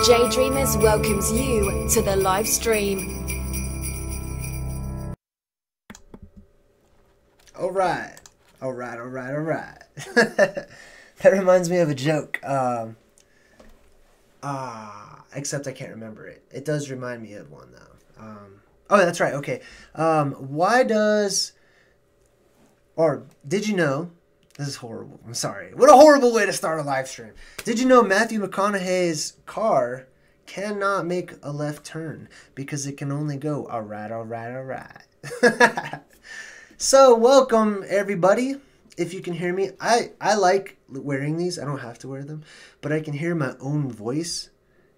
JayDreamerZ welcomes you to the live stream. Alright. That reminds me of a joke. Except I can't remember it. It does remind me of one, though. Oh, that's right. Okay. Why does... Or, did you know... This is horrible. I'm sorry. What a horrible way to start a live stream. Did you know Matthew McConaughey's car cannot make a left turn because it can only go alright. So, welcome, everybody. If you can hear me, I like wearing these. I don't have to wear them, but I can hear my own voice,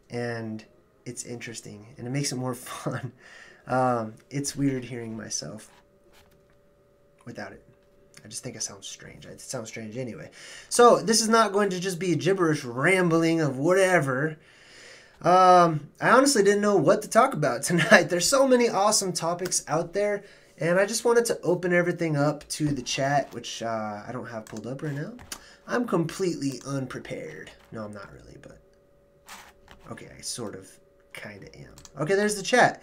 and it's interesting, and it makes it more fun. It's weird hearing myself without it. I just think I sound strange. It sounds strange anyway. So, this is not going to just be a gibberish rambling of whatever. I honestly didn't know what to talk about tonight. There's so many awesome topics out there. And I just wanted to open everything up to the chat, which I don't have pulled up right now. I'm completely unprepared. No, I'm not really, but... Okay, I sort of, kind of am. Okay, there's the chat.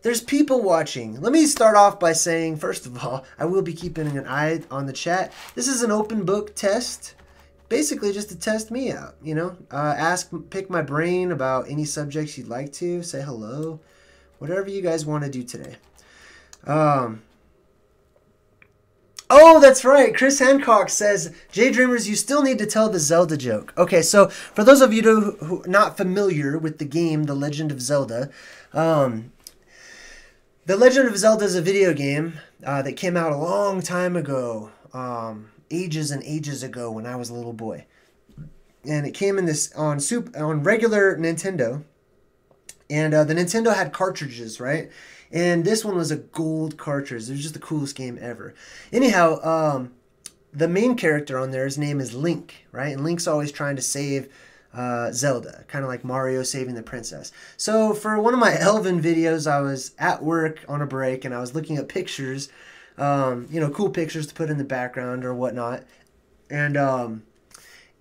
There's people watching. Let me start off by saying, first of all, I will be keeping an eye on the chat. This is an open book test. Basically, just to test me out, you know? Pick my brain about any subjects you'd like to. Say hello. Whatever you guys want to do today. Oh, that's right. Chris Hancock says, JayDreamerZ, you still need to tell the Zelda joke. Okay, so for those of you who are not familiar with the game, The Legend of Zelda, The Legend of Zelda is a video game that came out a long time ago, ages and ages ago when I was a little boy. And it came in this on regular Nintendo. And the Nintendo had cartridges, right? And this one was a gold cartridge. It was just the coolest game ever. Anyhow, the main character on there, his name is Link, right? And Link's always trying to save Zelda, kind of like Mario saving the princess. So for one of my Elven videos, I was at work on a break, and I was looking at pictures, you know, cool pictures to put in the background or whatnot. And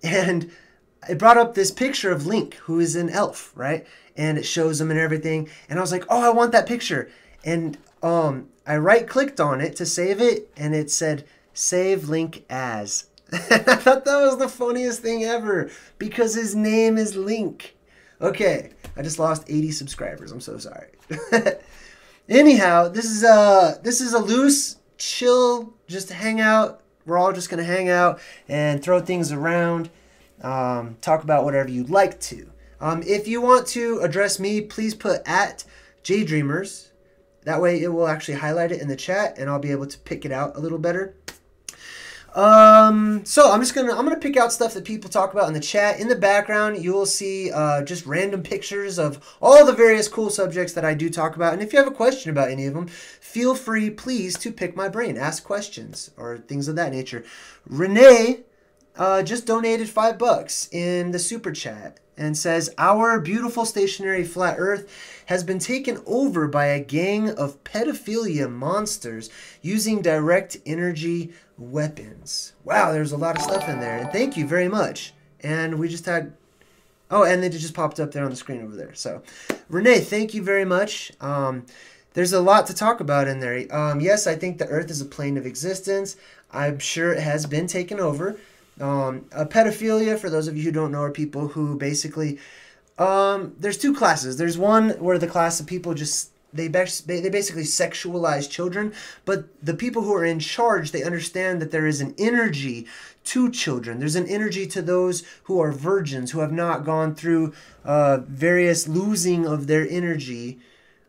it brought up this picture of Link, who is an elf, right? And it shows him and everything. And I was like, oh, I want that picture. And I right-clicked on it to save it, and it said, save Link as. And I thought that was the funniest thing ever, because his name is Link. Okay, I just lost 80 subscribers. I'm so sorry. Anyhow, this is a loose, chill, just hang out. We're all just going to hang out and throw things around. Talk about whatever you'd like to. If you want to address me, please put at JayDreamerZ. That way it will actually highlight it in the chat, and I'll be able to pick it out a little better. So I'm gonna pick out stuff that people talk about in the chat. In the background, you will see just random pictures of all the various cool subjects that I do talk about. And if you have a question about any of them, feel free, please, to pick my brain, ask questions or things of that nature. Renee just donated $5 in the super chat and says, our beautiful stationary flat earth has been taken over by a gang of pedophilia monsters using direct energy weapons. Wow, there's a lot of stuff in there. And thank you very much. And we just had... Oh, and it just popped up there on the screen over there. So, Renee, thank you very much. There's a lot to talk about in there. Yes, I think the earth is a plane of existence. I'm sure it has been taken over. A pedophilia, for those of you who don't know, are people who basically, there's two classes. There's one where the class of people just, they basically sexualize children, but the people who are in charge, they understand that there is an energy to children. There's an energy to those who are virgins, who have not gone through various losing of their energy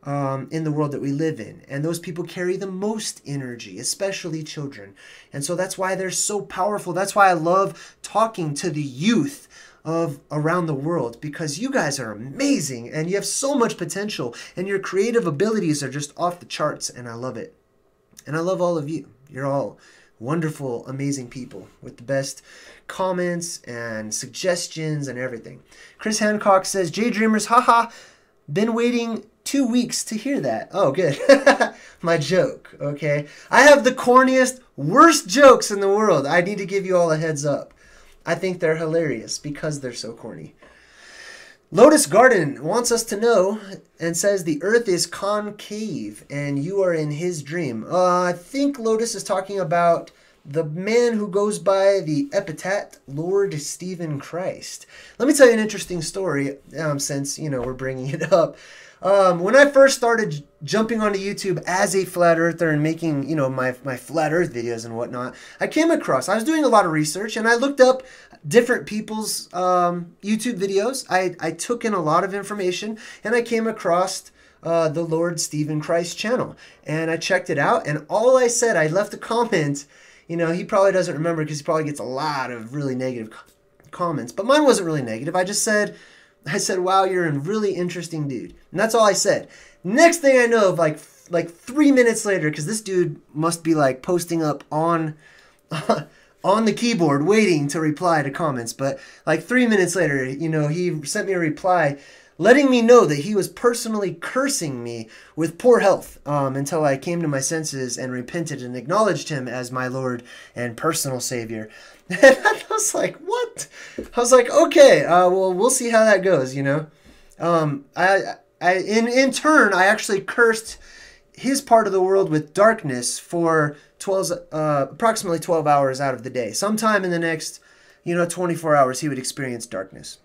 in the world that we live in. And those people carry the most energy, especially children. And so that's why they're so powerful. That's why I love talking to the youth of around the world, because you guys are amazing and you have so much potential and your creative abilities are just off the charts, and I love it. And I love all of you. You're all wonderful, amazing people with the best comments and suggestions and everything. Chris Hancock says, JayDreamerZ, haha, been waiting 2 weeks to hear that. Oh, good. My joke, okay? I have the corniest, worst jokes in the world. I need to give you all a heads up. I think they're hilarious because they're so corny. Lotus Garden wants us to know and says the earth is concave and you are in his dream. I think Lotus is talking about the man who goes by the epithet Lord Stephen Christ. Let me tell you an interesting story since, we're bringing it up. When I first started jumping onto YouTube as a flat earther and making, my flat earth videos and whatnot, I was doing a lot of research and I looked up different people's YouTube videos. I took in a lot of information and I came across the Lord Stephen Christ channel and I checked it out, and all I said, I left a comment. He probably doesn't remember because he probably gets a lot of really negative comments, but mine wasn't really negative. I said, wow, you're a really interesting dude. And that's all I said. Next thing I know, like 3 minutes later, because this dude must be like posting up on the keyboard waiting to reply to comments. But like 3 minutes later, he sent me a reply letting me know that he was personally cursing me with poor health until I came to my senses and repented and acknowledged him as my Lord and personal Savior. And I was like, what? I was like, okay, well, we'll see how that goes, in turn, I actually cursed his part of the world with darkness for approximately 12 hours out of the day. Sometime in the next, 24 hours, he would experience darkness.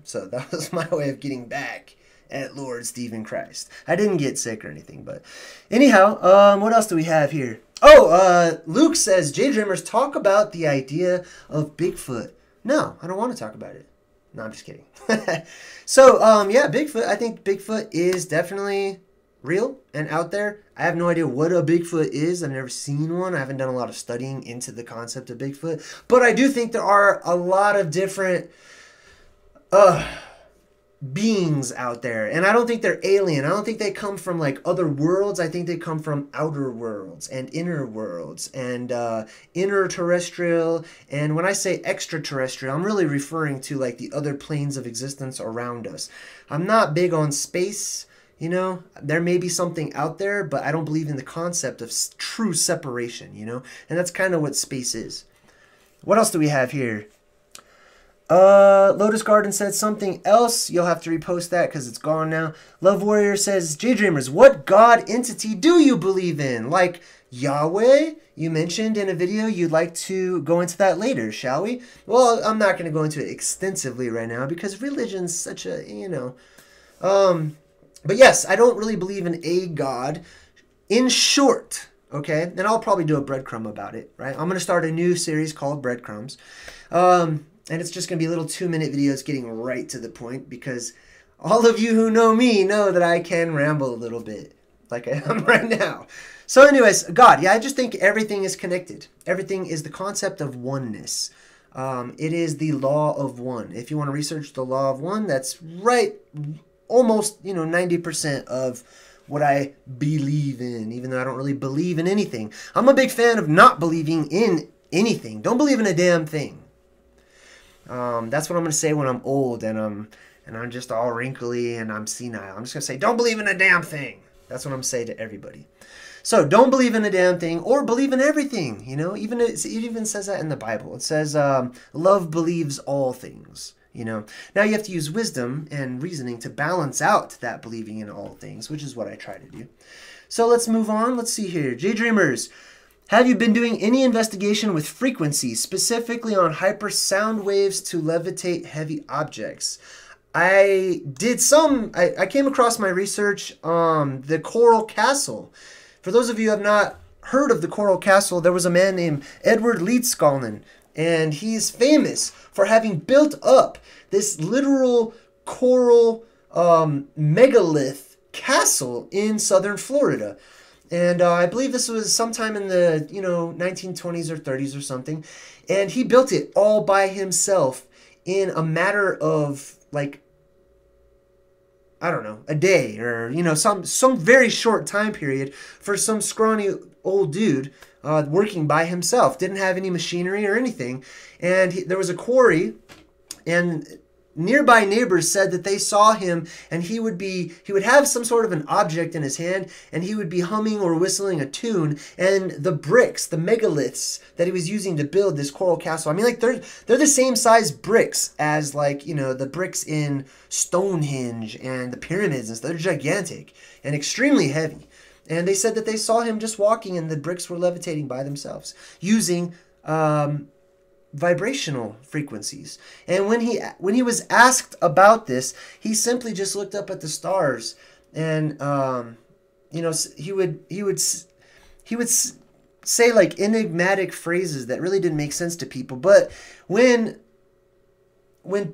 So that was my way of getting back at Lord Stephen Christ. I didn't get sick or anything, but anyhow, what else do we have here? Oh, Luke says, JayDreamerZ, talk about the idea of Bigfoot. No, I don't want to talk about it. No, I'm just kidding. So, yeah, Bigfoot. I think Bigfoot is definitely real and out there. I have no idea what a Bigfoot is. I've never seen one. I haven't done a lot of studying into the concept of Bigfoot. But I do think there are a lot of different beings out there, and I don't think they're alien. I don't think they come from like other worlds. I think they come from outer worlds and inner worlds and inner terrestrial. And when I say extraterrestrial, I'm really referring to like the other planes of existence around us. I'm not big on space. There may be something out there, but I don't believe in the concept of true separation. And that's kind of what space is. What else do we have here? Lotus Garden said something else. You'll have to repost that because it's gone now. Love Warrior says, JayDreamerZ, what God entity do you believe in? Like Yahweh? You mentioned in a video you'd like to go into that later, shall we? Well, I'm not going to go into it extensively right now because religion's such a, But yes, I don't really believe in a God. In short, okay? And I'll probably do a breadcrumb about it, right? I'm going to start a new series called Breadcrumbs. And it's just going to be little 2-minute videos getting right to the point because all of you who know me know that I can ramble a little bit like I am right now. So anyways, God, yeah, I just think everything is connected. Everything is the concept of oneness. It is the law of one. If you want to research the law of one, that's right, almost, 90% of what I believe in, even though I don't really believe in anything. I'm a big fan of not believing in anything. Don't believe in a damn thing. That's what I'm going to say when I'm old and I'm just all wrinkly and I'm senile. I'm just going to say, don't believe in a damn thing. That's what I'm going to say to everybody. So don't believe in a damn thing or believe in everything. Even it even says that in the Bible. It says, love believes all things. Now you have to use wisdom and reasoning to balance out that believing in all things, which is what I try to do. So let's move on. Let's see here. JayDreamerZ, have you been doing any investigation with frequencies, specifically on hypersound waves to levitate heavy objects? I did some. I came across my research on the Coral Castle. For those of you who have not heard of the Coral Castle, there was a man named Edward Leedskalnin, and he's famous for having built up this literal coral megalith castle in southern Florida. And I believe this was sometime in the 1920s or 30s or something. And he built it all by himself in a matter of like, I don't know, a day or some very short time period for some scrawny old dude working by himself. Didn't have any machinery or anything. And there was a quarry, and nearby neighbors said that they saw him, and he would have some sort of an object in his hand, and he would be humming or whistling a tune, and the bricks, the megaliths that he was using to build this coral castle, I mean, like, they're the same size bricks as, like, you know, the bricks in Stonehenge and the pyramids and stuff. They're gigantic and extremely heavy. And they said that they saw him just walking, and the bricks were levitating by themselves using vibrational frequencies. And when he was asked about this, he simply just looked up at the stars, and you know, he would say like enigmatic phrases that really didn't make sense to people. But when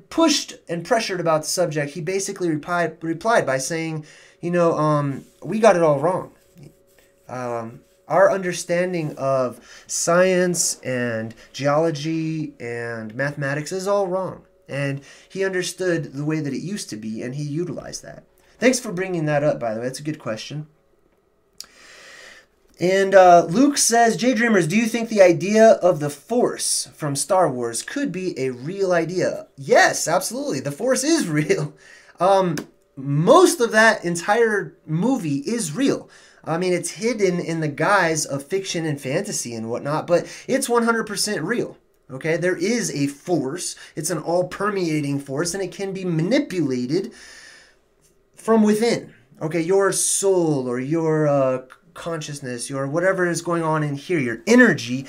pushed and pressured about the subject, he basically replied by saying, you know, we got it all wrong. Our understanding of science and geology and mathematics is all wrong. And he understood the way that it used to be, and he utilized that. Thanks for bringing that up, by the way. That's a good question. And Luke says, JayDreamerZ, do you think the idea of the Force from Star Wars could be a real idea? Yes, absolutely. The Force is real. Most of that entire movie is real. I mean, it's hidden in the guise of fiction and fantasy and whatnot, but it's 100% real. Okay, there is a force. It's an all-permeating force, and it can be manipulated from within. Okay, your soul or your consciousness, your whatever is going on in here, your energy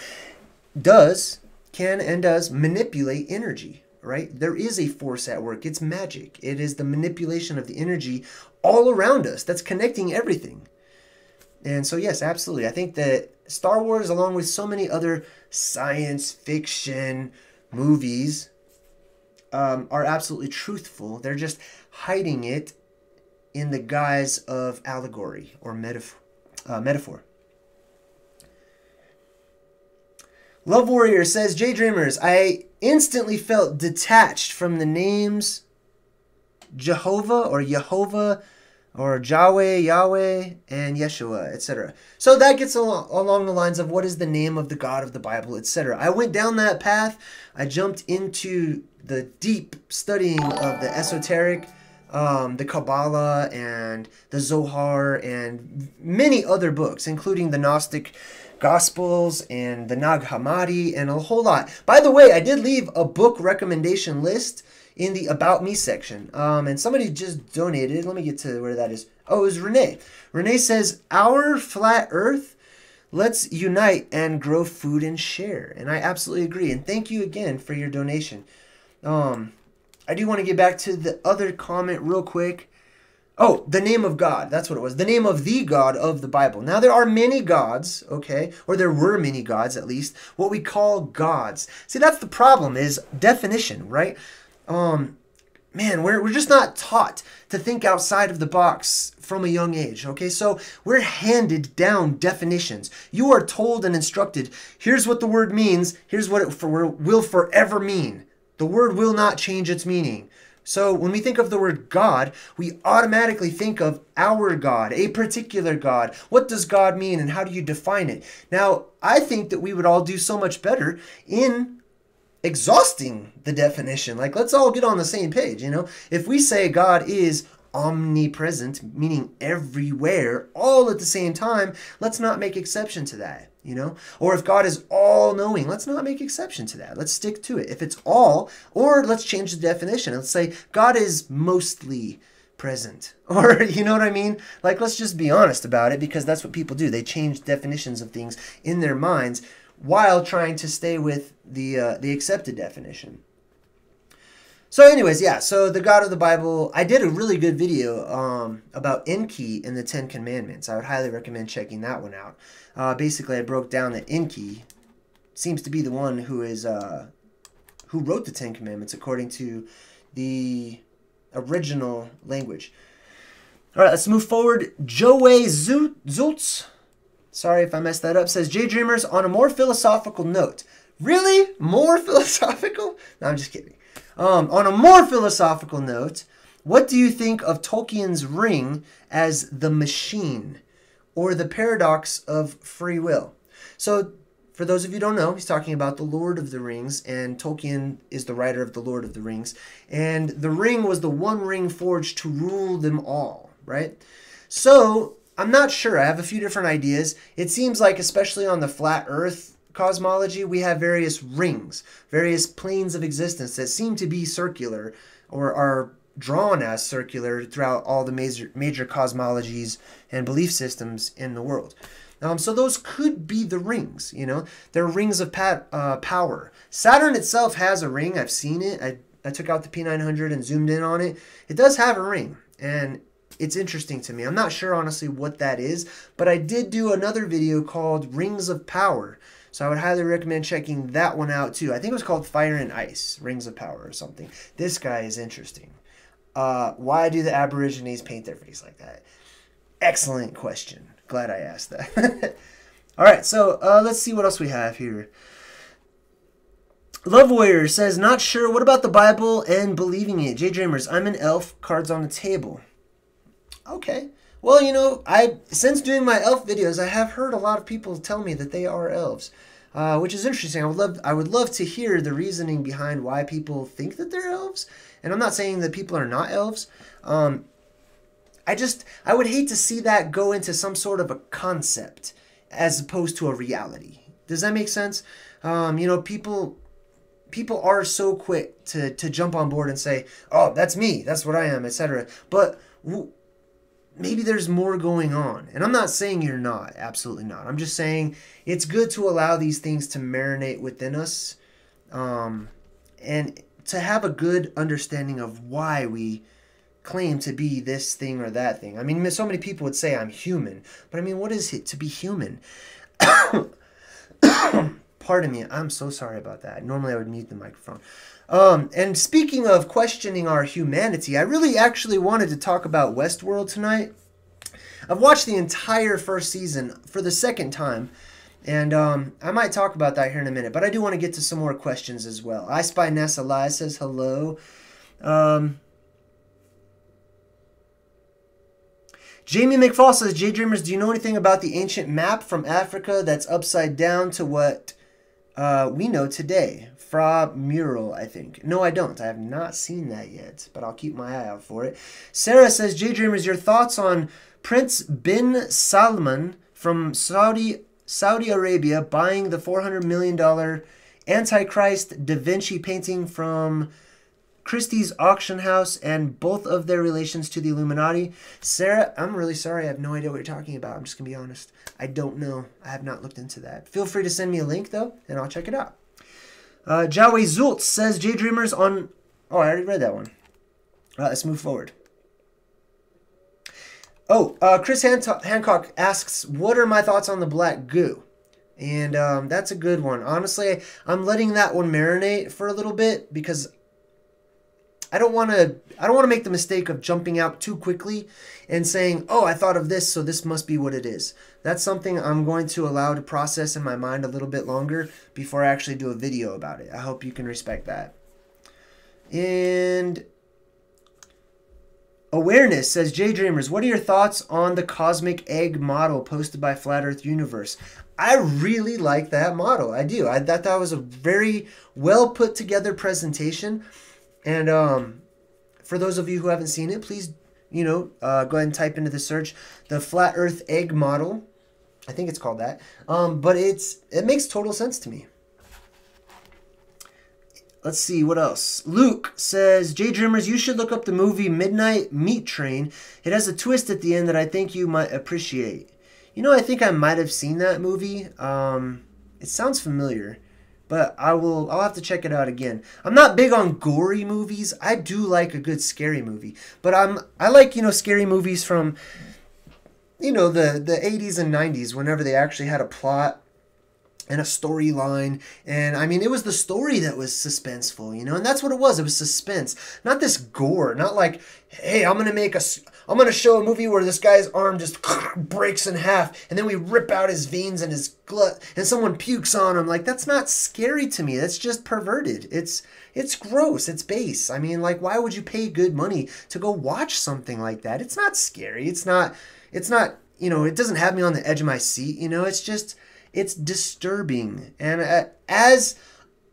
can and does manipulate energy. Right? There is a force at work. It's magic. It is the manipulation of the energy all around us that's connecting everything. And so, yes, absolutely. I think that Star Wars, along with so many other science fiction movies, are absolutely truthful. They're just hiding it in the guise of allegory or metaphor. Love Warrior says, JayDreamerZ, I instantly felt detached from the names Jehovah or Yahweh, and Yeshua, etc. So that gets along the lines of what is the name of the God of the Bible, etc. I went down that path. I jumped into the deep studying of the esoteric, the Kabbalah, and the Zohar, and many other books, including the Gnostic Gospels and the Nag Hammadi, and a whole lot. By the way, I did leave a book recommendation list in the About Me section. And somebody just donated. Let me get to where that is. Oh, it was Renee. Renee says, our flat earth, let's unite and grow food and share. And I absolutely agree. And thank you again for your donation. I do want to get back to the other comment real quick. Oh, the name of God. That's what it was. The name of the God of the Bible. Now, there are many gods, okay? Or there were many gods, at least. What we call gods. See, that's the problem, is definition, right? Man, we're just not taught to think outside of the box from a young age, okay? So we're handed down definitions. You are told and instructed, here's what the word means, here's what it will forever mean. The word will not change its meaning. So when we think of the word God, we automatically think of our God, a particular God. What does God mean, and how do you define it? Now, I think that we would all do so much better in exhausting the definition. Like, let's all get on the same page, you know? If we say God is omnipresent, meaning everywhere, all at the same time, let's not make exception to that, you know? Or if God is all-knowing, let's not make exception to that. Let's stick to it. If it's all, or let's change the definition. Let's say God is mostly present. Or, you know what I mean? Like, let's just be honest about it, because that's what people do. They change definitions of things in their minds while trying to stay with the accepted definition. So anyways, yeah, so the God of the Bible, I did a really good video about Enki and the Ten Commandments. I would highly recommend checking that one out. Basically, I broke down that Enki seems to be the one who wrote the Ten Commandments according to the original language. All right, let's move forward. Joey Zultz, sorry if I messed that up, says, JayDreamerZ, on a more philosophical note. Really? More philosophical? No, I'm just kidding. On a more philosophical note, what do you think of Tolkien's ring as the machine, or the paradox of free will? So, For those of you who don't know, he's talking about the Lord of the Rings, and Tolkien is the writer of the Lord of the Rings. And the ring was the one ring forged to rule them all, right? So I'm not sure. I have a few different ideas. It seems like, especially on the flat Earth cosmology, we have various rings, various planes of existence that seem to be circular or are drawn as circular throughout all the major cosmologies and belief systems in the world. So those could be the rings, you know. They're rings of power. Saturn itself has a ring. I've seen it. I took out the P900 and zoomed in on it. It does have a ring, and it's interesting to me. I'm not sure, honestly, what that is, but I did do another video called Rings of Power, so I would highly recommend checking that one out, too. I think it was called Fire and Ice, Rings of Power or something. This guy is interesting. Why do the Aborigines paint their face like that? Excellent question. Glad I asked that. All right, so let's see what else we have here. Love Warrior says, not sure. What about the Bible and believing it? JayDreamerZ, I'm an elf. Cards on the table. Okay. Well, you know, since doing my elf videos, I have heard a lot of people tell me that they are elves, which is interesting. I would love to hear the reasoning behind why people think that they're elves. And I'm not saying that people are not elves. I would hate to see that go into some sort of a concept as opposed to a reality. Does that make sense? You know, people are so quick to jump on board and say, oh, that's me, that's what I am, etc. But maybe there's more going on. And I'm not saying you're not. Absolutely not. I'm just saying it's good to allow these things to marinate within us, and to have a good understanding of why we claim to be this thing or that thing. I mean, so many people would say I'm human, but I mean, what is it to be human? Pardon me, I'm so sorry about that. Normally I would mute the microphone. And speaking of questioning our humanity, I really actually wanted to talk about Westworld tonight. I've watched the entire first season for the second time, and I might talk about that here in a minute, but I do want to get to some more questions as well. I Spy NASA Live says hello. Jamie McFall says, JayDreamerZ, do you know anything about the ancient map from Africa that's upside down to what we know today? Fra Mural, I think. No, I don't. I have not seen that yet, but I'll keep my eye out for it. Sarah says, JayDreamerZ, your thoughts on Prince bin Salman from Saudi Arabia buying the $400 million Antichrist Da Vinci painting from Christie's auction house and both of their relations to the Illuminati? Sarah, I'm really sorry. I have no idea what you're talking about. I'm just going to be honest. I don't know. I have not looked into that. Feel free to send me a link, though, and I'll check it out. Jawe Zult says, JayDreamerZ on... Oh, I already read that one. Let's move forward. Oh, Chris Hancock asks, what are my thoughts on the black goo? And that's a good one. Honestly, I'm letting that one marinate for a little bit because I don't want to make the mistake of jumping out too quickly and saying, oh, I thought of this, so this must be what it is. That's something I'm going to allow to process in my mind a little bit longer before I actually do a video about it. I hope you can respect that. And Awareness says, JayDreamerZ, what are your thoughts on the cosmic egg model posted by Flat Earth Universe? I really like that model. I do. I thought that was a very well put together presentation. And for those of you who haven't seen it, please, go ahead and type into the search the Flat Earth Egg Model. I think it's called that. But it makes total sense to me. Let's see, what else? Luke says, JayDreamerZ, you should look up the movie Midnight Meat Train. It has a twist at the end that I think you might appreciate. I think I might have seen that movie. It sounds familiar. But I'll have to check it out again. I'm not big on gory movies. I do like a good scary movie. But I like, scary movies from, the 80s and 90s, whenever they actually had a plot and a storyline. And, I mean, it was the story that was suspenseful, and that's what it was. It was suspense. Not this gore. Not like, hey, I'm going to show a movie where this guy's arm just breaks in half, and then we rip out his veins and his glut, and someone pukes on him. Like, that's not scary to me. That's just perverted. It's gross. It's base. I mean, like, why would you pay good money to go watch something like that? It's not scary. It's not, it doesn't have me on the edge of my seat. It's disturbing. And as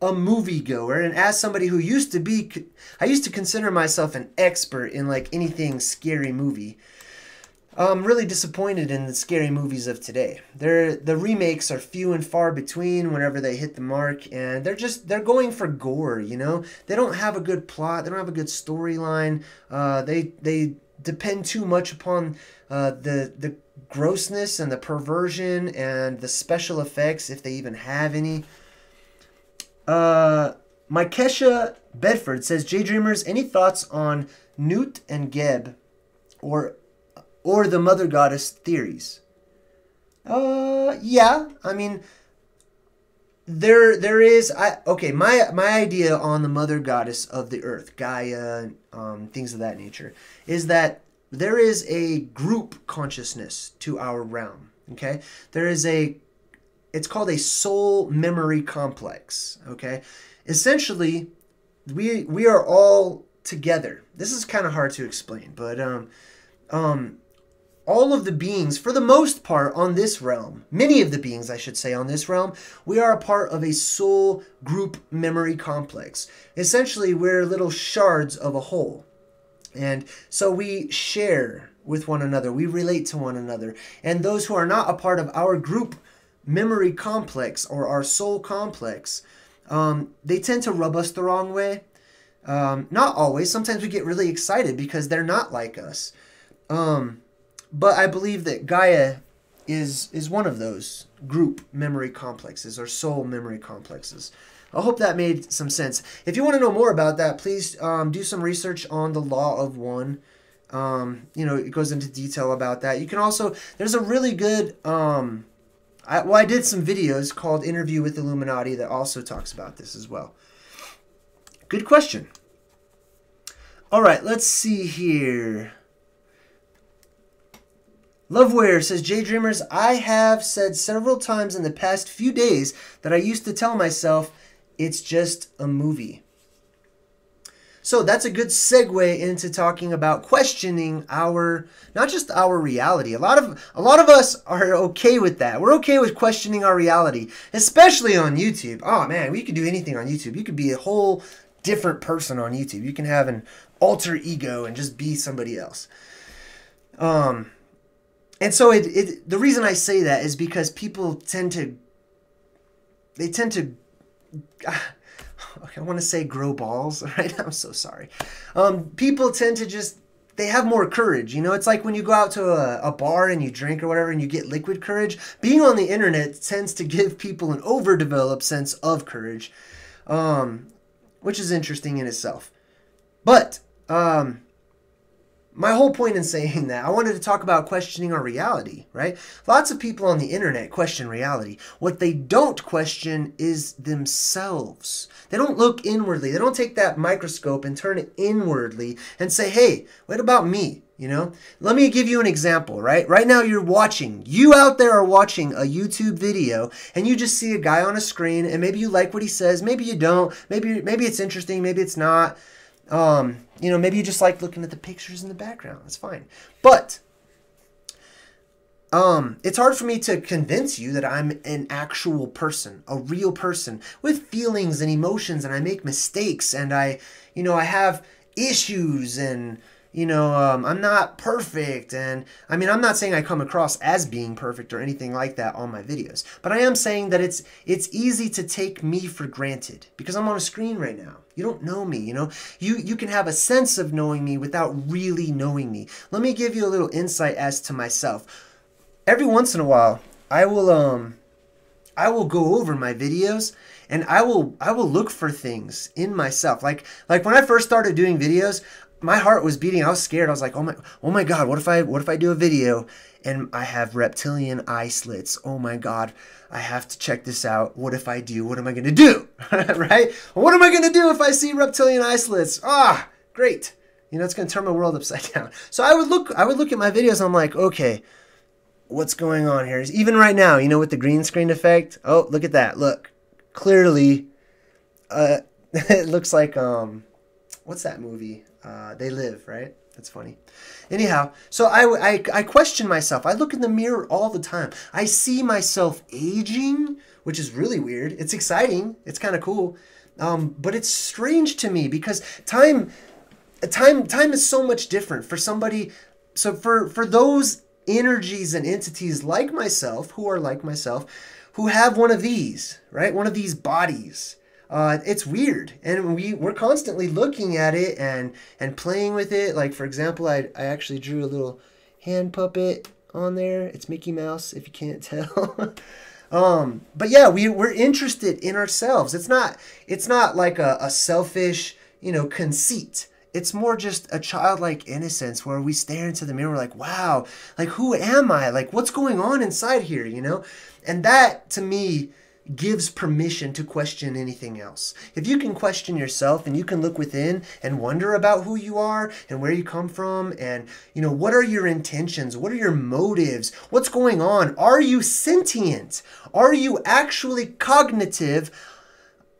a moviegoer and as somebody who I used to consider myself an expert in like anything scary movie. I'm really disappointed in the scary movies of today. The remakes are few and far between whenever they hit the mark, and they're going for gore, you know? They don't have a good plot, they don't have a good storyline. They depend too much upon the grossness and the perversion and the special effects, if they even have any. Mykesha Bedford says, JayDreamerZ, any thoughts on Newt and Geb or the mother goddess theories? Yeah, I mean, there is, okay, my idea on the mother goddess of the earth, Gaia, things of that nature, is that there is a group consciousness to our realm, okay? It's called a soul memory complex, okay? Essentially, we are all together. This is kind of hard to explain, but all of the beings, for the most part, on this realm, many of the beings, I should say, on this realm, we are a part of a soul group memory complex. Essentially, we're little shards of a whole. And so we share with one another. We relate to one another. And those who are not a part of our group memory complex or our soul complex, they tend to rub us the wrong way. Not always. Sometimes we get really excited because they're not like us. But I believe that Gaia is one of those group memory complexes or soul memory complexes. I hope that made some sense. If you want to know more about that, please do some research on the Law of One. You know, it goes into detail about that. You can also, there's a really good, I did some videos called Interview with Illuminati that also talks about this as well. Good question. All right, let's see here. Loveware says, JayDreamerZ, I have said several times in the past few days that I used to tell myself it's just a movie. So that's a good segue into talking about questioning not just our reality. A lot of us are okay with that. We're okay with questioning our reality, especially on YouTube. Oh man, we could do anything on YouTube. You could be a whole different person on YouTube. You can have an alter ego and just be somebody else. And so the reason I say that is because people tend to I want to say grow balls, right? I'm so sorry. People tend to they have more courage. You know, it's like when you go out to a bar and you drink or whatever and you get liquid courage. Being on the internet tends to give people an overdeveloped sense of courage, which is interesting in itself. But my whole point in saying that, I wanted to talk about questioning our reality, right? Lots of people on the internet question reality. What they don't question is themselves. They don't look inwardly. They don't take that microscope and turn it inwardly and say, hey, what about me? You know, let me give you an example, right? Right now you out there are watching a YouTube video and you just see a guy on a screen and maybe you like what he says, maybe you don't, maybe it's interesting, maybe it's not. You know, maybe you just like looking at the pictures in the background. That's fine. But it's hard for me to convince you that I'm an actual person, a real person with feelings and emotions, and I make mistakes, and I have issues, and I'm not perfect. And I mean, I'm not saying I come across as being perfect or anything like that on my videos, but I am saying that it's easy to take me for granted because I'm on a screen right now. You don't know me, you know. You can have a sense of knowing me without really knowing me. Let me give you a little insight as to myself. Every once in a while, I will go over my videos and I will look for things in myself. Like when I first started doing videos, my heart was beating. I was scared. I was like, oh my God, what if I do a video and I have reptilian eye slits? Oh my God, I have to check this out. What if I do? What am I going to do? Right? What am I going to do if I see reptilian eye slits? Ah, great. You know, it's going to turn my world upside down. So I would look at my videos and I'm like, okay, what's going on here? Even right now, you know, with the green screen effect. Oh, look at that. Look, clearly, it looks like, what's that movie? They Live, right? That's funny. Anyhow, so I question myself. I look in the mirror all the time. I see myself aging, which is really weird. It's exciting. It's kind of cool. But it's strange to me because time is so much different for somebody. So for those energies and entities like myself, who are like myself, who have one of these, right? One of these bodies. It's weird, and we're constantly looking at it and playing with it. Like, for example, I actually drew a little hand puppet on there. It's Mickey Mouse, if you can't tell. But yeah, we're interested in ourselves. It's not like a selfish, conceit. It's more just a childlike innocence where we stare into the mirror like, wow, like, who am I? Like, what's going on inside here, And that, to me, gives permission to question anything else. If you can question yourself and you can look within and wonder about who you are and where you come from and, what are your intentions? What are your motives? What's going on? Are you sentient? Are you actually cognitive?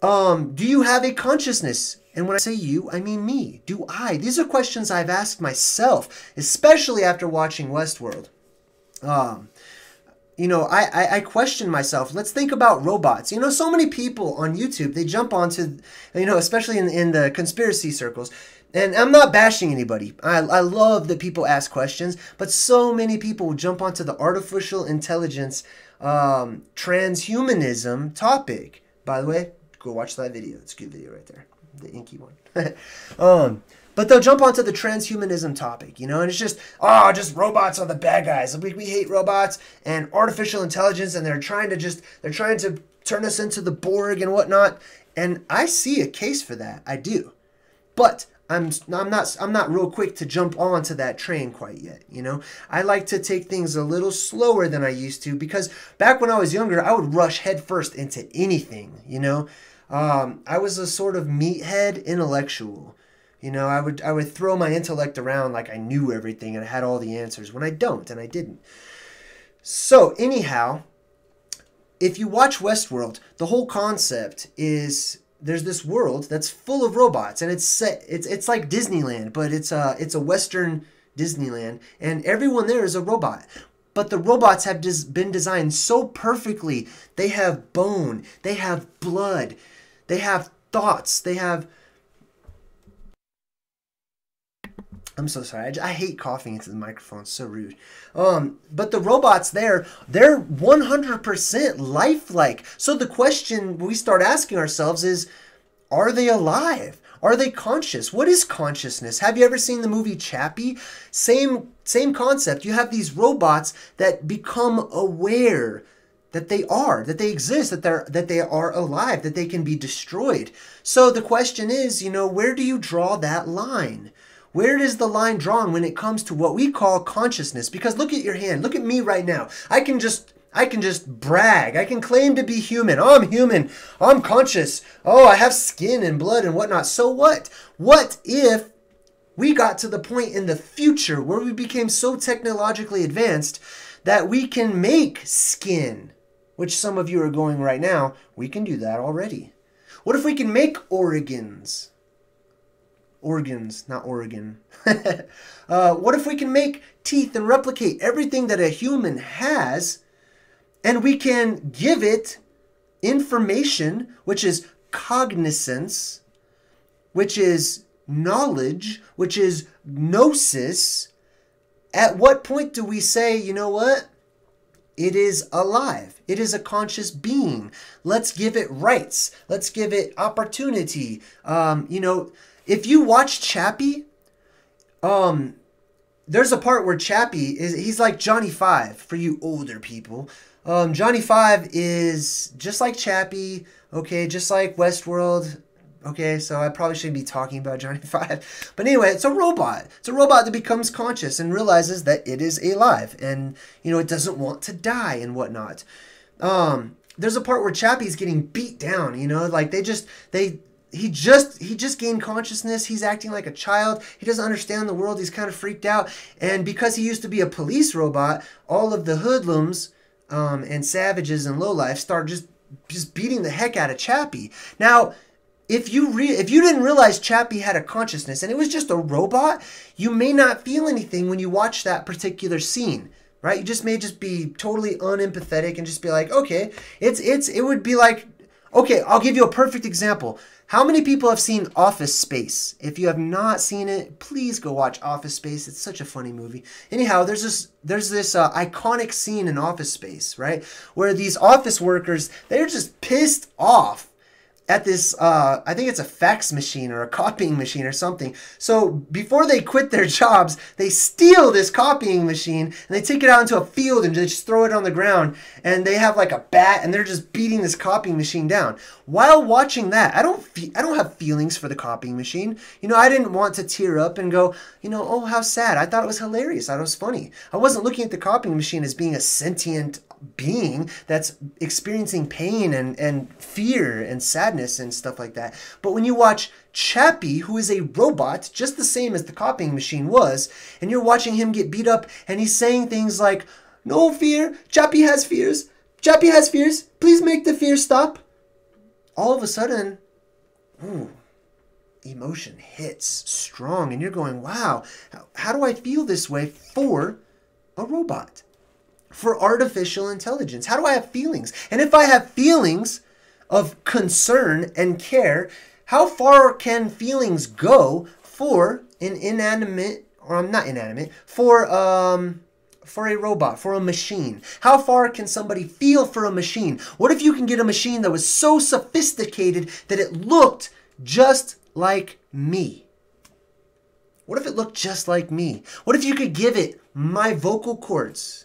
Do you have a consciousness? And when I say you, I mean me. Do I? These are questions I've asked myself, especially after watching Westworld. I question myself. Let's think about robots. So many people on YouTube, they jump onto, especially in the conspiracy circles. And I'm not bashing anybody. I love that people ask questions, but so many people jump onto the artificial intelligence transhumanism topic. By the way, go watch that video. It's a good video right there. The inky one. But they'll jump onto the transhumanism topic, and it's just robots are the bad guys. We hate robots and artificial intelligence, and they're trying to turn us into the Borg and whatnot. And I see a case for that. I do. But I'm not real quick to jump onto that train quite yet, I like to take things a little slower than I used to, because back when I was younger, I would rush headfirst into anything, I was a sort of meathead intellectual. I would throw my intellect around like I knew everything and I had all the answers when I don't, and I didn't. So anyhow, if you watch Westworld, the whole concept is there's this world that's full of robots, and it's like Disneyland, but it's a Western Disneyland, and everyone there is a robot. But the robots have been designed so perfectly. They have bone, they have blood, they have thoughts, they have... I'm so sorry. I hate coughing into the microphone. It's so rude. But the robots there, they're 100% lifelike. So the question we start asking ourselves is, are they alive? Are they conscious? What is consciousness? Have you ever seen the movie Chappie? Same concept. You have these robots that become aware that they exist, that they are alive, that they can be destroyed. So the question is, where do you draw that line? Where is the line drawn when it comes to what we call consciousness? Because look at your hand. Look at me right now. I can just brag. I can claim to be human. Oh, I'm human. I'm conscious. Oh, I have skin and blood and whatnot. So what? What if we got to the point in the future where we became so technologically advanced that we can make skin, which some of you are going right now? We can do that already. What if we can make organs? Organs, not Oregon. What if we can make teeth and replicate everything that a human has, and we can give it information, which is cognizance, which is knowledge, which is gnosis? At what point do we say, you know what? It is alive. It is a conscious being. Let's give it rights. Let's give it opportunity. If you watch Chappie, there's a part where Chappie he's like Johnny Five for you older people. Johnny Five is just like Chappie, okay, just like Westworld. Okay, so I probably shouldn't be talking about Johnny Five. But anyway, it's a robot. It's a robot that becomes conscious and realizes that it is alive, and it doesn't want to die and whatnot. There's a part where Chappie's getting beat down, like he just gained consciousness. He's acting like a child. He doesn't understand the world. He's kind of freaked out. And because he used to be a police robot, all of the hoodlums and savages and lowlifes start just beating the heck out of Chappie. Now, if you didn't realize Chappie had a consciousness and it was just a robot, you may not feel anything when you watch that particular scene, right? You just may just be totally unempathetic and just be like, okay, it would be like, okay, I'll give you a perfect example. How many people have seen Office Space? If you have not seen it, please go watch Office Space. It's such a funny movie. Anyhow, there's this iconic scene in Office Space, right, where these office workers, they're just pissed off at this, I think it's a fax machine or a copying machine or something. So before they quit their jobs, they steal this copying machine and they take it out into a field and they just throw it on the ground. And they have like a bat and they're just beating this copying machine down. While watching that, I don't have feelings for the copying machine. You know, I didn't want to tear up and go, you know, oh, how sad. I thought it was hilarious. I thought it was funny. I wasn't looking at the copying machine as being a sentient being that's experiencing pain and fear and sadness and stuff like that. But when you watch Chappie, who is a robot, just the same as the copying machine was, and you're watching him get beat up and he's saying things like, no fear, Chappie has fears, Chappie has fears, please make the fear stop. All of a sudden, ooh, emotion hits strong and you're going, wow, how do I feel this way for a robot? For artificial intelligence? How do I have feelings? And if I have feelings of concern and care, how far can feelings go for an inanimate, or not inanimate, for a robot, for a machine? How far can somebody feel for a machine? What if you can get a machine that was so sophisticated that it looked just like me? What if it looked just like me? What if you could give it my vocal cords?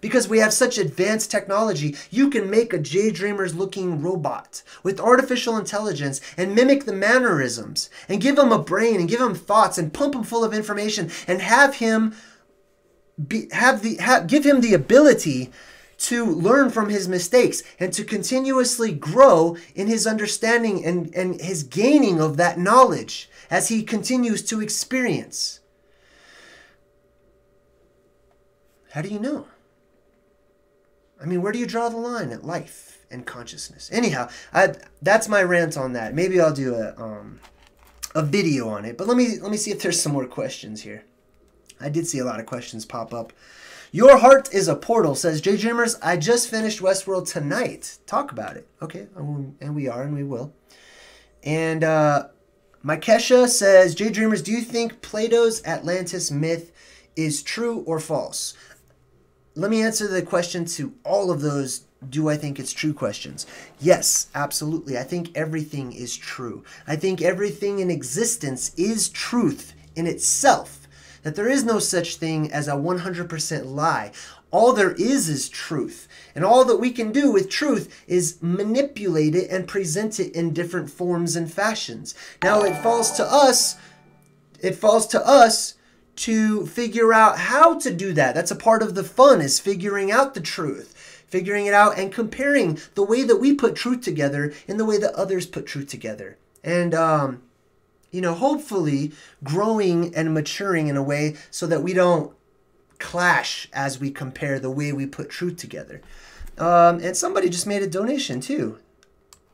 Because we have such advanced technology, you can make a JayDreamerZ looking robot with artificial intelligence and mimic the mannerisms and give him a brain and give him thoughts and pump him full of information and have him give him the ability to learn from his mistakes and to continuously grow in his understanding and his gaining of that knowledge as he continues to experience. How do you know? I mean, where do you draw the line at life and consciousness? Anyhow, that's my rant on that. Maybe I'll do a video on it. But let me see if there's some more questions here. I did see a lot of questions pop up. Your heart is a portal, says JayDreamerZ. I just finished Westworld tonight. Talk about it. Okay, and we are, and we will. And Makesha says, JayDreamerZ, do you think Plato's Atlantis myth is true or false? Let me answer the question to all of those do I think it's true questions. Yes, absolutely. I think everything is true. I think everything in existence is truth in itself. That there is no such thing as a 100% lie. All there is truth. And all that we can do with truth is manipulate it and present it in different forms and fashions. Now it falls to us to figure out how to do that. That's a part of the fun, is figuring out the truth. Figuring it out and comparing the way that we put truth together and the way that others put truth together. And, you know, hopefully growing and maturing in a way so that we don't clash as we compare the way we put truth together. And somebody just made a donation too.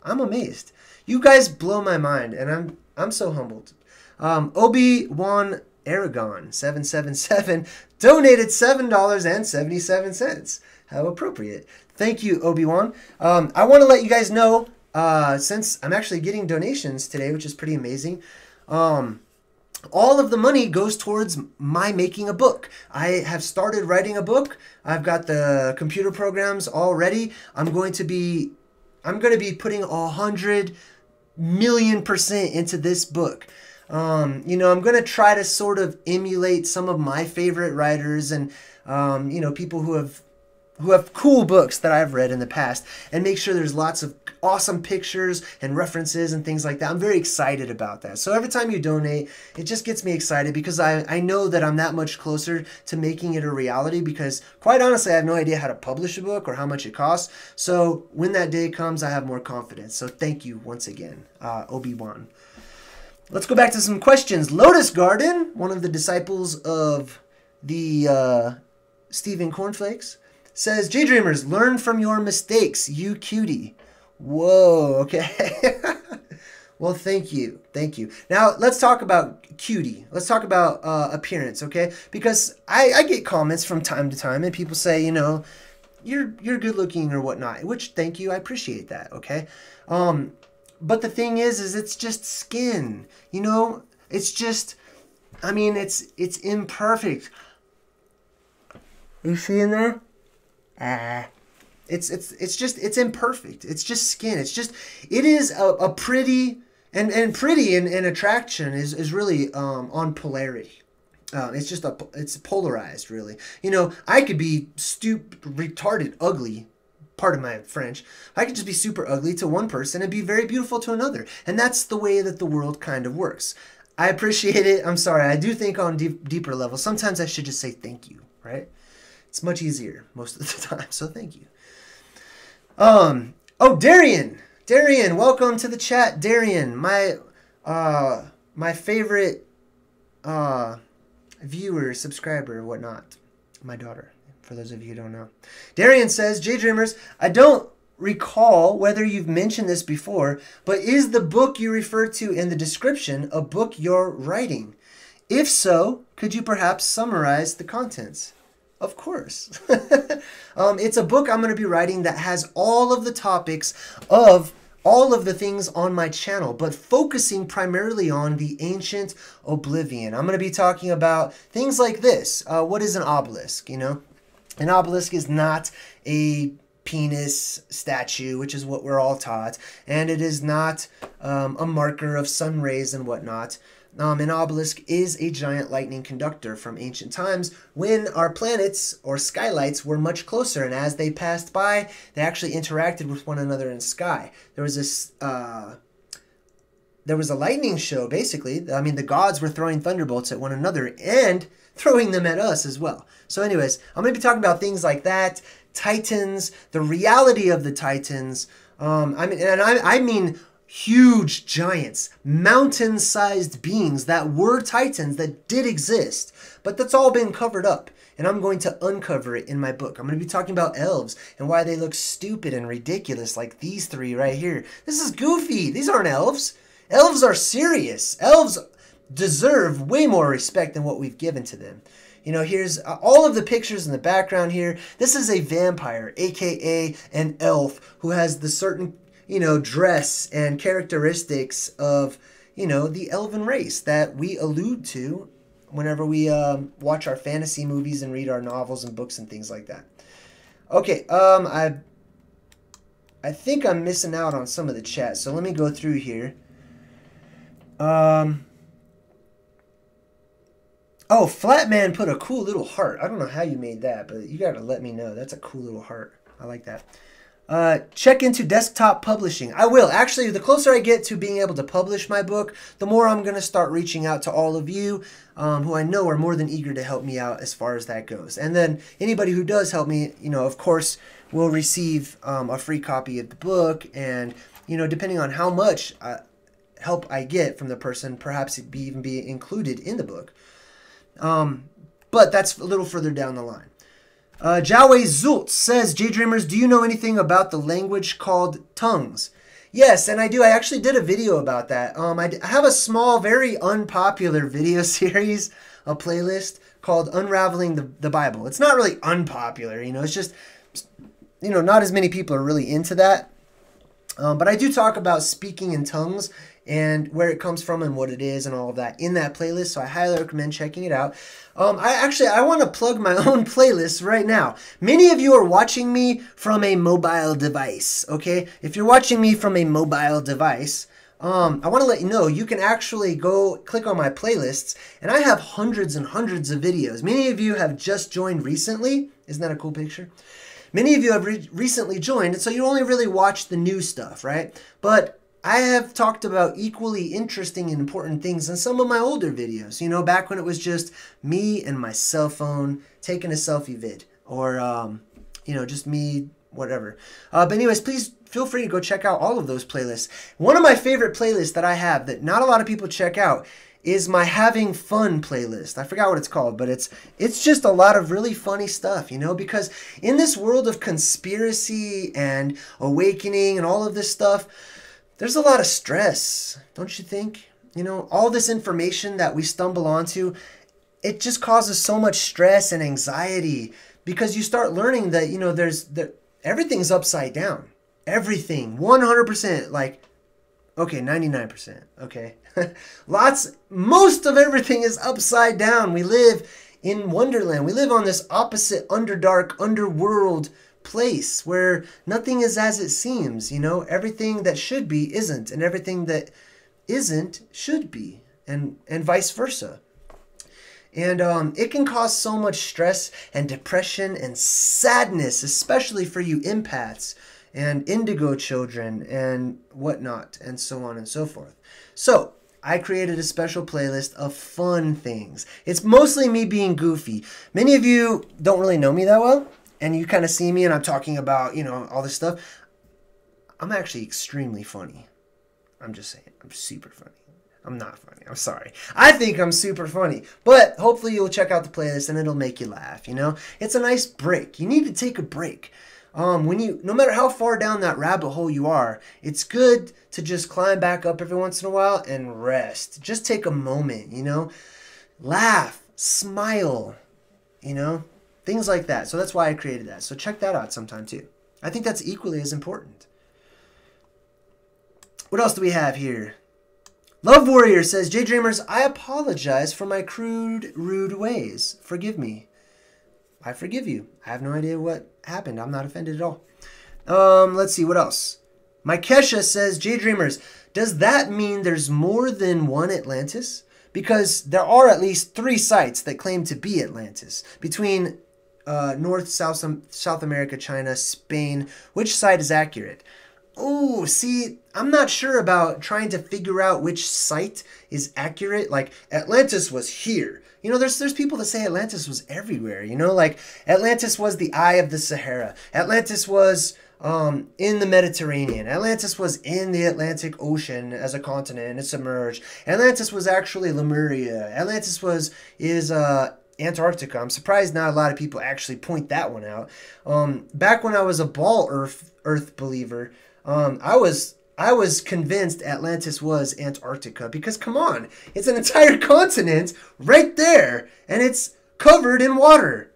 I'm amazed. You guys blow my mind, and I'm so humbled. Obi-Wan Aragon 777 donated $7.77. How appropriate. Thank you, Obi-Wan. I want to let you guys know, since I'm actually getting donations today, which is pretty amazing, all of the money goes towards my making a book. I have started writing a book. I've got the computer programs all ready. I'm going to be putting 100,000,000% into this book. You know, I'm going to try to sort of emulate some of my favorite writers and, you know, people who have cool books that I've read in the past, and make sure there's lots of awesome pictures and references and things like that. I'm very excited about that. So every time you donate, it just gets me excited because I know that I'm that much closer to making it a reality, because quite honestly, I have no idea how to publish a book or how much it costs. So when that day comes, I have more confidence. So thank you once again, Obi-Wan. Let's go back to some questions. Lotus Garden, one of the disciples of the Stephen Cornflakes, says, JayDreamerZ, learn from your mistakes, you cutie. Whoa, okay. Well, thank you. Thank you. Now, let's talk about cutie. Let's talk about appearance, okay? Because I get comments from time to time, and people say, you know, you're good looking or whatnot, which, thank you, I appreciate that, okay? But the thing is it's just skin, you know? It's just, I mean, it's imperfect. You see in there? It's imperfect. It's just skin. It is a pretty, and pretty and attraction is really on polarity. It's polarized, really. You know, I could be retarded, ugly, pardon my French. I could just be super ugly to one person and be very beautiful to another. And that's the way that the world kind of works. I appreciate it. I'm sorry. I do think on deeper levels, sometimes I should just say thank you, right? It's much easier most of the time, so thank you. Oh, Darian, welcome to the chat. Darian, my favorite, viewer, subscriber, whatnot. My daughter, for those of you who don't know. Darian says, JayDreamerZ, I don't recall whether you've mentioned this before, but is the book you refer to in the description a book you're writing? If so, could you perhaps summarize the contents? Of course. It's a book I'm going to be writing that has all of the topics of all of the things on my channel, but focusing primarily on the ancient oblivion. I'm going to be talking about things like this. What is an obelisk? You know, an obelisk is not a penis statue, which is what we're all taught, and it is not a marker of sun rays and whatnot. An obelisk is a giant lightning conductor from ancient times when our planets or skylights were much closer, and as they passed by, they actually interacted with one another in the sky. There was this, there was a lightning show, basically. I mean, the gods were throwing thunderbolts at one another and throwing them at us as well. So anyways, I'm going to be talking about things like that, Titans, the reality of the Titans. I mean huge giants, mountain-sized beings that were Titans that did exist, but that's all been covered up, and I'm going to uncover it in my book. I'm going to be talking about elves and why they look stupid and ridiculous like these three right here. This is goofy. These aren't elves. Elves are serious. Elves deserve way more respect than what we've given to them. You know, here's all of the pictures in the background here. This is a vampire, aka an elf, who has the certain, you know, dress and characteristics of, you know, the elven race that we allude to whenever we watch our fantasy movies and read our novels and books and things like that. Okay, I think I'm missing out on some of the chat, so let me go through here. Oh, Flatman put a cool little heart. I don't know how you made that, but you gotta let me know. That's a cool little heart. I like that. Check into desktop publishing. I will. Actually, the closer I get to being able to publish my book, the more I'm going to start reaching out to all of you who I know are more than eager to help me out as far as that goes. And then anybody who does help me, you know, of course, will receive a free copy of the book. And, you know, depending on how much help I get from the person, perhaps it even be included in the book. But that's a little further down the line. Jawe Zult says, JayDreamerZ, do you know anything about the language called tongues? Yes, and I do. I actually did a video about that. I have a small, very unpopular video series, a playlist called Unraveling the Bible. It's not really unpopular, you know, it's just, you know, not as many people are really into that. But I do talk about speaking in tongues and where it comes from and what it is and all of that in that playlist, so I highly recommend checking it out. I want to plug my own playlist right now. Many of you are watching me from a mobile device, okay? If you're watching me from a mobile device, I want to let you know you can actually go click on my playlists, and I have hundreds and hundreds of videos. Many of you have just joined recently. Isn't that a cool picture? Many of you have recently joined, and so you only really watch the new stuff, right? But I have talked about equally interesting and important things in some of my older videos, you know, back when it was just me and my cell phone taking a selfie vid, or, you know, just me, whatever. But anyways, please feel free to go check out all of those playlists. One of my favorite playlists that I have that not a lot of people check out is my Having Fun playlist. I forgot what it's called, but it's just a lot of really funny stuff, you know, because in this world of conspiracy and awakening and all of this stuff, there's a lot of stress, don't you think? You know, all this information that we stumble onto, it just causes so much stress and anxiety because you start learning that, you know, everything's upside down. Everything, 100%, like, okay, 99%, okay? Most of everything is upside down. We live in Wonderland. We live on this opposite underdark underworld place where nothing is as it seems, you know? Everything that should be isn't, and everything that isn't should be, and vice versa. And it can cause so much stress and depression and sadness, especially for you empaths and indigo children and whatnot, and so on and so forth. So I created a special playlist of fun things. It's mostly me being goofy. Many of you don't really know me that well, and you kind of see me and I'm talking about, you know, all this stuff. I'm actually extremely funny. I'm just saying, I'm super funny. I'm not funny. I'm sorry. I think I'm super funny. But hopefully you'll check out the playlist and it'll make you laugh, you know? It's a nice break. You need to take a break. No matter how far down that rabbit hole you are, it's good to just climb back up every once in a while and rest. Just take a moment, you know? Laugh, smile, you know? Things like that. So that's why I created that. So check that out sometime too. I think that's equally as important. What else do we have here? Love Warrior says, JayDreamerZ, I apologize for my crude, rude ways. Forgive me. I forgive you. I have no idea what happened. I'm not offended at all. Let's see, what else? Maikesha says, JayDreamerZ, does that mean there's more than one Atlantis? Because there are at least 3 sites that claim to be Atlantis. Between North, South America, China, Spain. Which site is accurate? Oh, see, I'm not sure about trying to figure out which site is accurate. Like, Atlantis was here. You know, there's people that say Atlantis was everywhere. You know, like, Atlantis was the eye of the Sahara. Atlantis was in the Mediterranean. Atlantis was in the Atlantic Ocean as a continent, and it submerged. Atlantis was actually Lemuria. Atlantis is Antarctica. I'm surprised not a lot of people actually point that one out. Back when I was a ball Earth believer, I was convinced Atlantis was Antarctica because, come on, it's an entire continent right there, and it's covered in water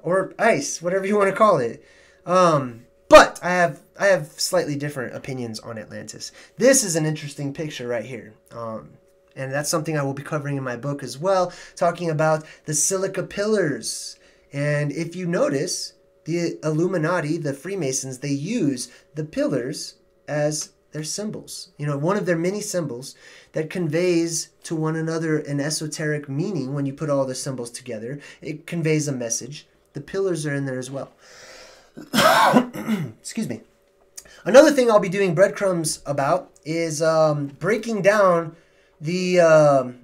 or ice, whatever you want to call it. But I have slightly different opinions on Atlantis. This is an interesting picture right here. And that's something I will be covering in my book as well, talking about the silica pillars. And if you notice, the Illuminati, the Freemasons, they use the pillars as their symbols. You know, one of their many symbols that conveys to one another an esoteric meaning when you put all the symbols together. It conveys a message. The pillars are in there as well. Excuse me. Another thing I'll be doing breadcrumbs about is breaking down the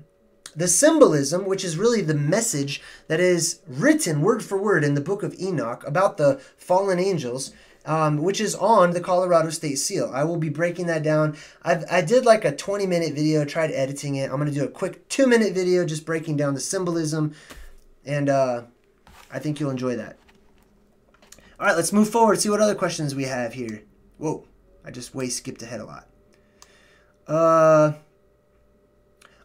symbolism, which is really the message that is written word for word in the book of Enoch about the fallen angels, which is on the Colorado State Seal. I will be breaking that down. I did like a 20-minute video, tried editing it. I'm going to do a quick 2-minute video just breaking down the symbolism, and I think you'll enjoy that. All right, let's move forward, see what other questions we have here. Whoa, I just skipped ahead a lot.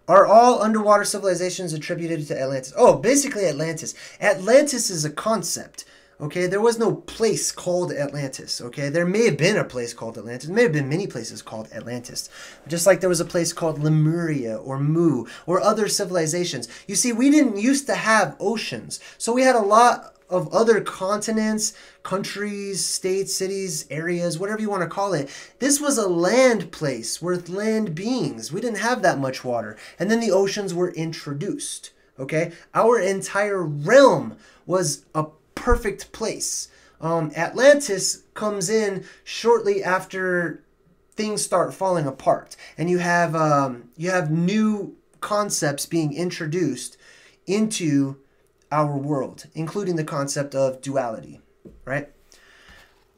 Are all underwater civilizations attributed to Atlantis? Oh, basically Atlantis. Atlantis is a concept, okay? There was no place called Atlantis, okay? There may have been a place called Atlantis. There may have been many places called Atlantis. Just like there was a place called Lemuria or Mu or other civilizations. You see, we didn't used to have oceans. So we had a lot of other continents, countries, states, cities, areas, whatever you want to call it. This was a land place with land beings. We didn't have that much water. And then the oceans were introduced, okay? Our entire realm was a perfect place. Atlantis comes in shortly after things start falling apart. And you have new concepts being introduced into our world, including the concept of duality, right?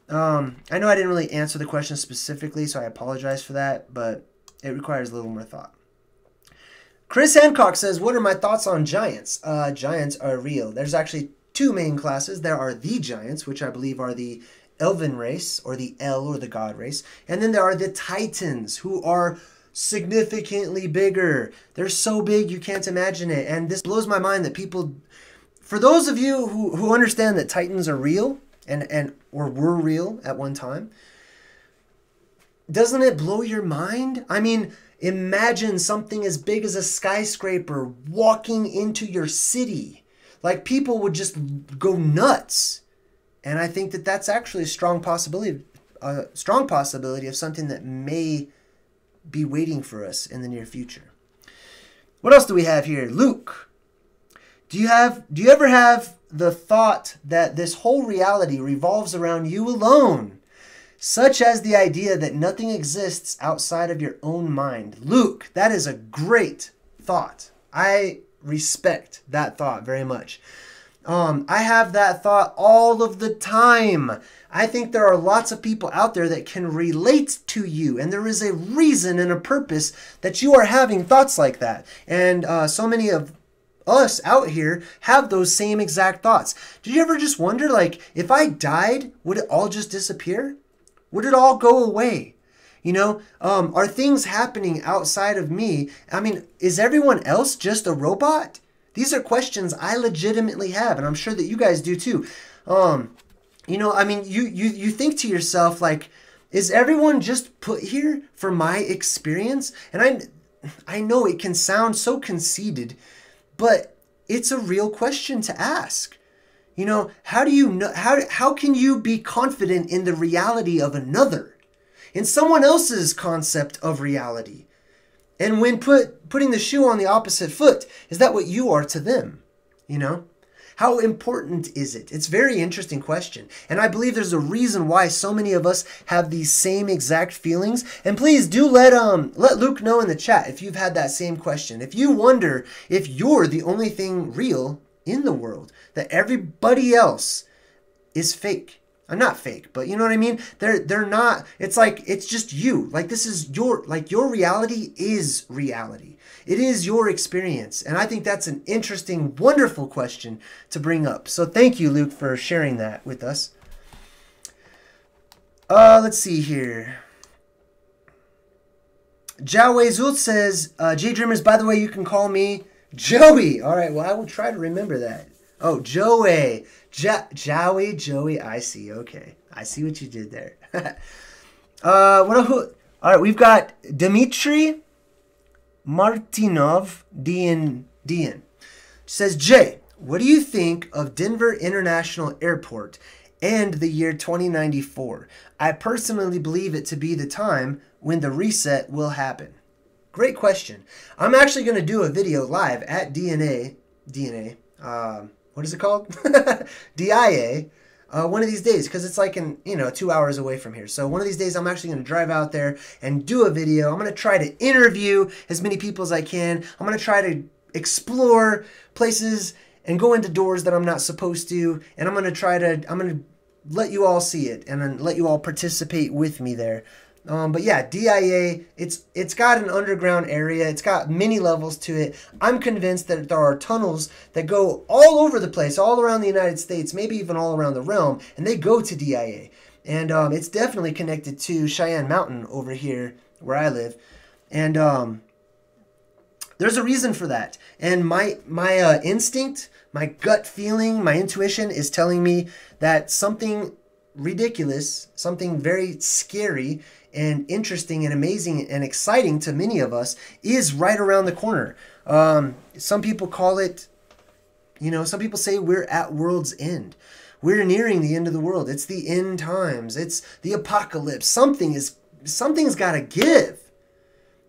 I know I didn't really answer the question specifically, so I apologize for that, but it requires a little more thought. Chris Hancock says, what are my thoughts on giants? Giants are real. There's actually 2 main classes. There are the giants, which I believe are the elven race, or the El, or the god race. And then there are the Titans, who are significantly bigger. They're so big you can't imagine it. And this blows my mind that people, for those of you who understand that Titans are real or were real at one time, doesn't it blow your mind? I mean, imagine something as big as a skyscraper walking into your city. Like, people would just go nuts. And I think that that's actually a strong possibility of something that may be waiting for us in the near future. What else do we have here? Luke, do you ever have the thought that this whole reality revolves around you alone, such as the idea that nothing exists outside of your own mind? Luke, that is a great thought. I respect that thought very much. I have that thought all of the time. I think there are lots of people out there that can relate to you, and there is a reason and a purpose that you are having thoughts like that. And so many of us out here have those same exact thoughts. Did you ever just wonder, like, if I died, would it all just disappear? Would it all go away? You know, are things happening outside of me? I mean, is everyone else just a robot? These are questions I legitimately have, and I'm sure that you guys do too. You know, I mean, you think to yourself, like, is everyone just put here for my experience? And I know it can sound so conceited, but it's a real question to ask. You know, how do you know, how can you be confident in the reality of another, in someone else's concept of reality? And when putting the shoe on the opposite foot, is that what you are to them? You know, how important is it? It's a very interesting question. And I believe there's a reason why so many of us have these same exact feelings. And please do let Luke know in the chat if you've had that same question. If you wonder if you're the only thing real in the world, that everybody else is fake. I'm not fake, but you know what I mean? They're not. It's like, it's just you. Like, this is your reality is reality. It is your experience. And I think that's an interesting, wonderful question to bring up. So thank you, Luke, for sharing that with us. Let's see here. JayDreamerZ says, JayDreamerZ, by the way, you can call me Joey. All right, well, I will try to remember that. Oh, Joey. Joey. I see. Okay. I see what you did there. All right, we've got Dmitry Martinov, DN. Says, Jay, what do you think of Denver International Airport and the year 2094? I personally believe it to be the time when the reset will happen. Great question. I'm actually going to do a video live at DNA, what is it called? DIA, one of these days, because it's like 2 hours away from here. So one of these days I'm actually going to drive out there and do a video. I'm going to try to interview as many people as I can. I'm going to try to explore places and go into doors that I'm not supposed to. And I'm going to let you all see it and then let you all participate with me there. But yeah, DIA, it's got an underground area. It's got many levels to it. I'm convinced that there are tunnels that go all over the place, all around the United States, maybe even all around the realm, and they go to DIA. And it's definitely connected to Cheyenne Mountain over here where I live. And there's a reason for that. And my instinct, my gut feeling, my intuition is telling me that something ridiculous, something very scary and interesting and amazing and exciting to many of us is right around the corner. Some people call it, some people say we're at world's end. We're nearing the end of the world. It's the end times. It's the apocalypse. Something's got to give.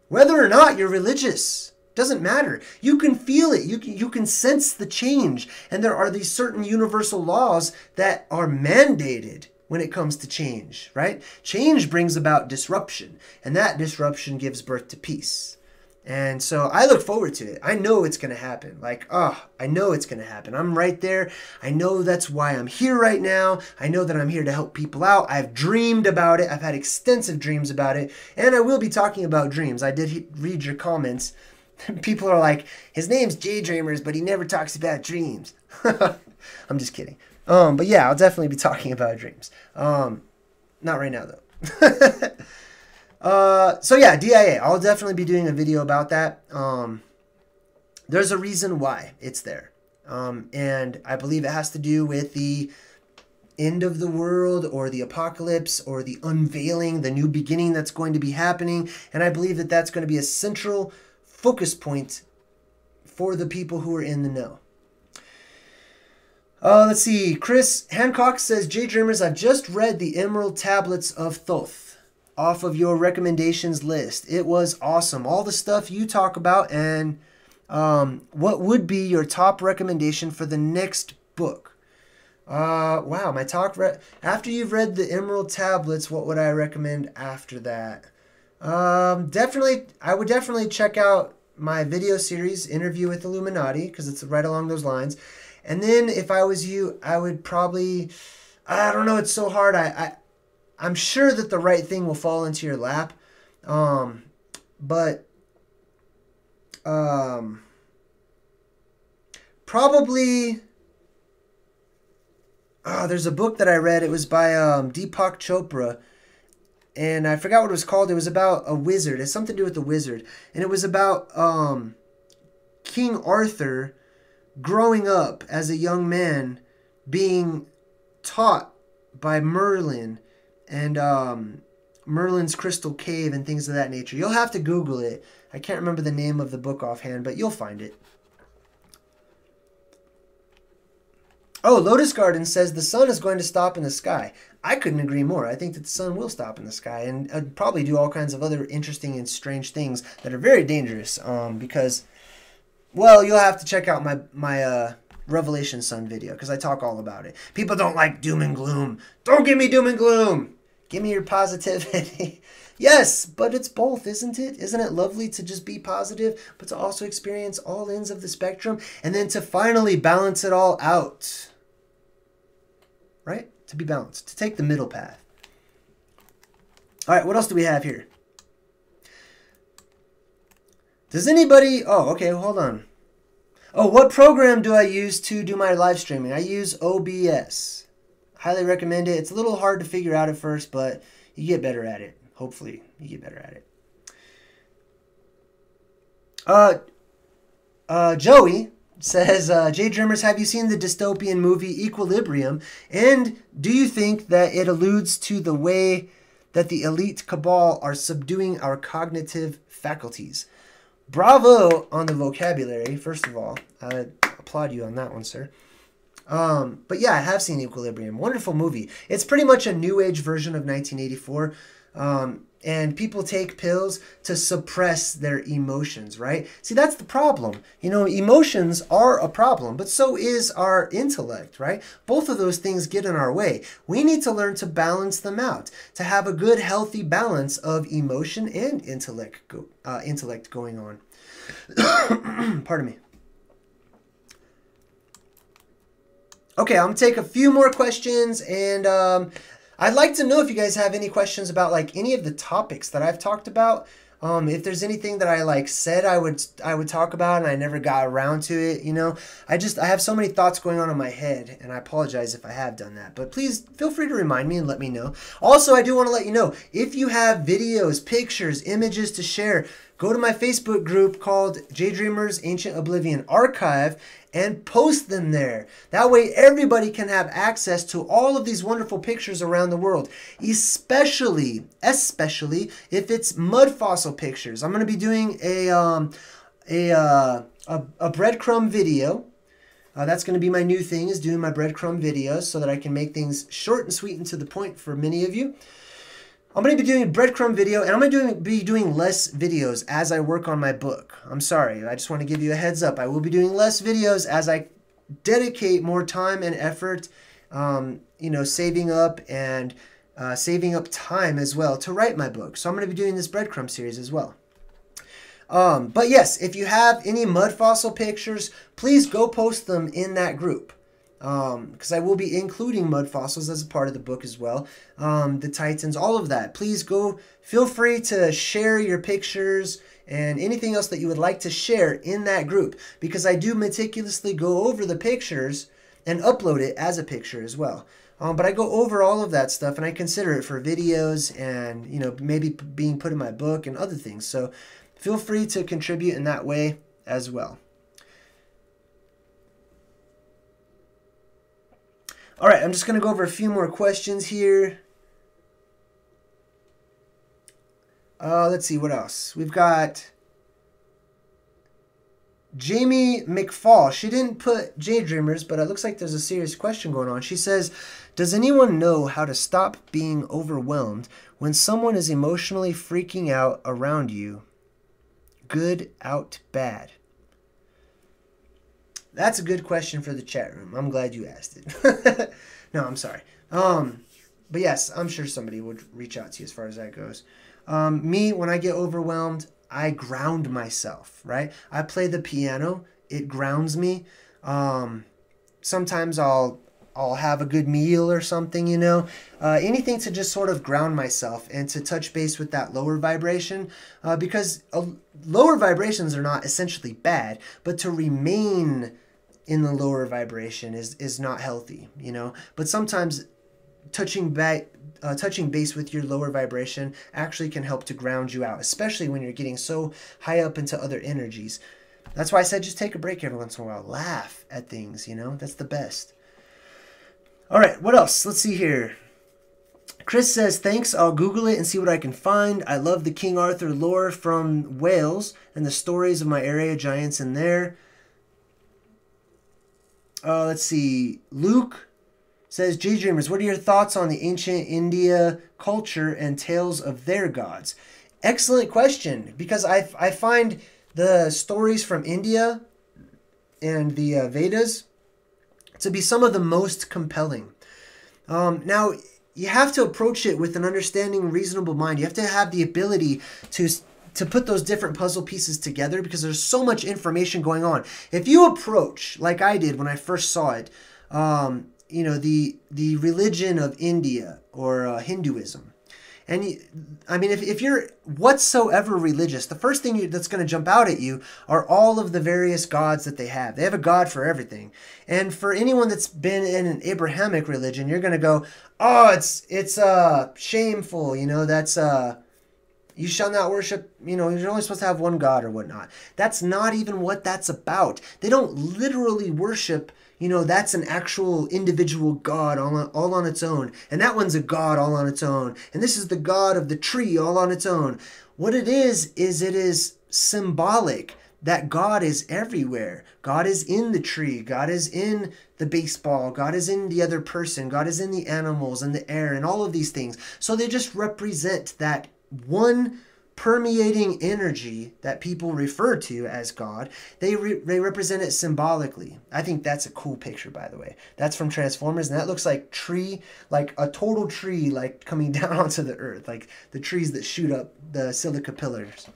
Whether or not you're religious, doesn't matter. You can feel it. You can sense the change. And there are these certain universal laws that are mandated when it comes to change, right? Change brings about disruption, and that disruption gives birth to peace. And so I look forward to it. I know it's going to happen. I know it's going to happen. I'm right there. I know that's why I'm here right now. I know that I'm here to help people out. I've dreamed about it. I've had extensive dreams about it, and I will be talking about dreams. I did read your comments. People are like, his name's JayDreamerZ, but he never talks about dreams. I'm just kidding. But yeah, I'll definitely be talking about dreams. Not right now though. So yeah, DIA. I'll definitely be doing a video about that. There's a reason why it's there. And I believe it has to do with the end of the world or the apocalypse or the unveiling, the new beginning that's going to be happening. And I believe that that's going to be a central focus point for the people who are in the know. Let's see. Chris Hancock says, JayDreamerZ, I've just read the Emerald Tablets of Thoth off of your recommendations list. It was awesome. All the stuff you talk about, and what would be your top recommendation for the next book? Wow, my talk after you've read the Emerald Tablets, what would I recommend after that? I would definitely check out my video series, Interview with Illuminati, because it's right along those lines. And then if I was you, I would probably, I don't know, it's so hard. I'm sure that the right thing will fall into your lap. Probably, there's a book that I read. It was by Deepak Chopra, and I forgot what it was called. It was about a wizard. It's something to do with the wizard, and it was about King Arthur growing up as a young man, being taught by Merlin and Merlin's Crystal Cave and things of that nature. You'll have to Google it. I can't remember the name of the book offhand, but you'll find it. Oh, Lotus Garden says the sun is going to stop in the sky. I couldn't agree more. I think that the sun will stop in the sky and probably do all kinds of other interesting and strange things that are very dangerous because, well, you'll have to check out my Revelation Sun video because I talk all about it. People don't like doom and gloom. Don't give me doom and gloom. Give me your positivity. Yes, but it's both, isn't it? Isn't it lovely to just be positive, but to also experience all ends of the spectrum and then to finally balance it all out? Right? To be balanced. To take the middle path. All right, what else do we have here? Does anybody... Oh, okay, hold on. Oh, what program do I use to do my live streaming? I use OBS. Highly recommend it. It's a little hard to figure out at first, but you get better at it. Hopefully, you get better at it. Joey says, JayDreamerZ, have you seen the dystopian movie Equilibrium? And do you think that it alludes to the way that the elite cabal are subduing our cognitive faculties? Bravo on the vocabulary, first of all. I applaud you on that one, sir. But yeah, I have seen Equilibrium. Wonderful movie. It's pretty much a new age version of 1984. And people take pills to suppress their emotions, right? See, that's the problem. You know, emotions are a problem, but so is our intellect, right? Both of those things get in our way. We need to learn to balance them out, to have a good, healthy balance of emotion and intellect going on. Pardon me. Okay, I'm going to take a few more questions, and I'd like to know if you guys have any questions about like any of the topics that I've talked about. If there's anything that I like said I would talk about and I never got around to it, you know. I have so many thoughts going on in my head, and I apologize if I have done that. But please feel free to remind me and let me know. Also, I do want to let you know, if you have videos, pictures, images to share, go to my Facebook group called JayDreamerZ Ancient Oblivion Archive and post them there. That way everybody can have access to all of these wonderful pictures around the world, especially if it's mud fossil pictures. I'm going to be doing a breadcrumb video. That's going to be my new thing, is doing my breadcrumb videos so that I can make things short and sweet and to the point for many of you. I'm going to be doing a breadcrumb video, and I'm going to be doing less videos as I work on my book. I'm sorry. I just want to give you a heads up. I will be doing less videos as I dedicate more time and effort, you know, saving up and saving up time as well to write my book. So I'm going to be doing this breadcrumb series as well. But yes, if you have any mud fossil pictures, please go post them in that group. Because I will be including mud fossils as a part of the book as well. The Titans, all of that. Please go, feel free to share your pictures and anything else that you would like to share in that group. Because I do meticulously go over the pictures and upload it as a picture as well. But I go over all of that stuff and I consider it for videos and, you know, maybe being put in my book and other things. So feel free to contribute in that way as well. All right, I'm just going to go over a few more questions here. Let's see, what else? We've got Jamie McFall. She didn't put JayDreamerZ, but it looks like there's a serious question going on. She says, does anyone know how to stop being overwhelmed when someone is emotionally freaking out around you? Good out bad. That's a good question for the chat room. I'm glad you asked it. No, I'm sorry. But yes, I'm sure somebody would reach out to you as far as that goes. Me, when I get overwhelmed, I ground myself, right? I play the piano. It grounds me. Sometimes I'll have a good meal or something, you know. Anything to just sort of ground myself and to touch base with that lower vibration. Because lower vibrations are not essentially bad, but to remain in the lower vibration is not healthy, you know. But sometimes touching base with your lower vibration actually can help to ground you out, especially when you're getting so high up into other energies. That's why I said just take a break every once in a while. Laugh at things, you know. That's the best. All right, what else? Let's see here. Chris says, thanks, I'll Google it and see what I can find. I love the King Arthur lore from Wales and the stories of my area giants in there. Let's see. Luke says, JayDreamerZ, what are your thoughts on the ancient India culture and tales of their gods? Excellent question, because I find the stories from India and the Vedas to be some of the most compelling. Now, you have to approach it with an understanding, reasonable mind. You have to have the ability to put those different puzzle pieces together because there's so much information going on. If you approach, like I did when I first saw it, you know, the religion of India or Hinduism. And I mean, if you're whatsoever religious, the first thing that's going to jump out at you are all of the various gods that they have. They have a god for everything. And for anyone that's been in an Abrahamic religion, you're going to go, oh, it's shameful. You know, that's you shall not worship, you know, you're only supposed to have one god or whatnot. That's not even what that's about. They don't literally worship, you know, that's an actual individual god all on its own. And that one's a god all on its own. And this is the god of the tree all on its own. What it is it is symbolic that God is everywhere. God is in the tree. God is in the baseball. God is in the other person. God is in the animals and the air and all of these things. So they just represent that one permeating energy that people refer to as God. They represent it symbolically. I think that's a cool picture, by the way. That's from Transformers, and that looks like tree, like a total tree, like coming down onto the earth, like the trees that shoot up the silica pillars,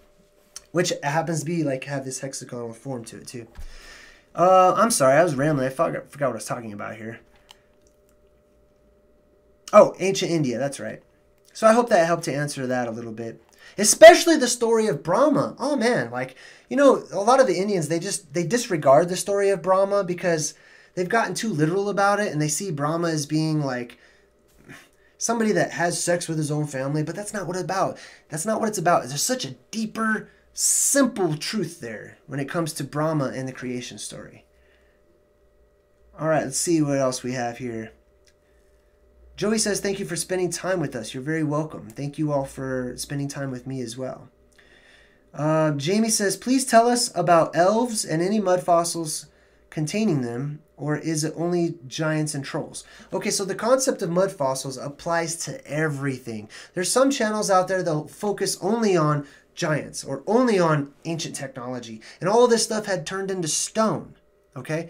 which happens to be like have this hexagonal form to it too. I'm sorry, I was rambling. I forgot what I was talking about here. Oh, ancient India, that's right. So I hope that helped to answer that a little bit. Especially the story of Brahma. Oh man, like, you know, a lot of the Indians, they disregard the story of Brahma because they've gotten too literal about it and they see Brahma as being like somebody that has sex with his own family, but that's not what it's about. That's not what it's about. There's such a deeper, simple truth there when it comes to Brahma and the creation story. All right, let's see what else we have here. Joey says, thank you for spending time with us. You're very welcome. Thank you all for spending time with me as well. Jamie says, please tell us about elves and any mud fossils containing them, or is it only giants and trolls? Okay, so the concept of mud fossils applies to everything. There's some channels out there that focus only on giants or only on ancient technology, and all of this stuff had turned into stone, okay?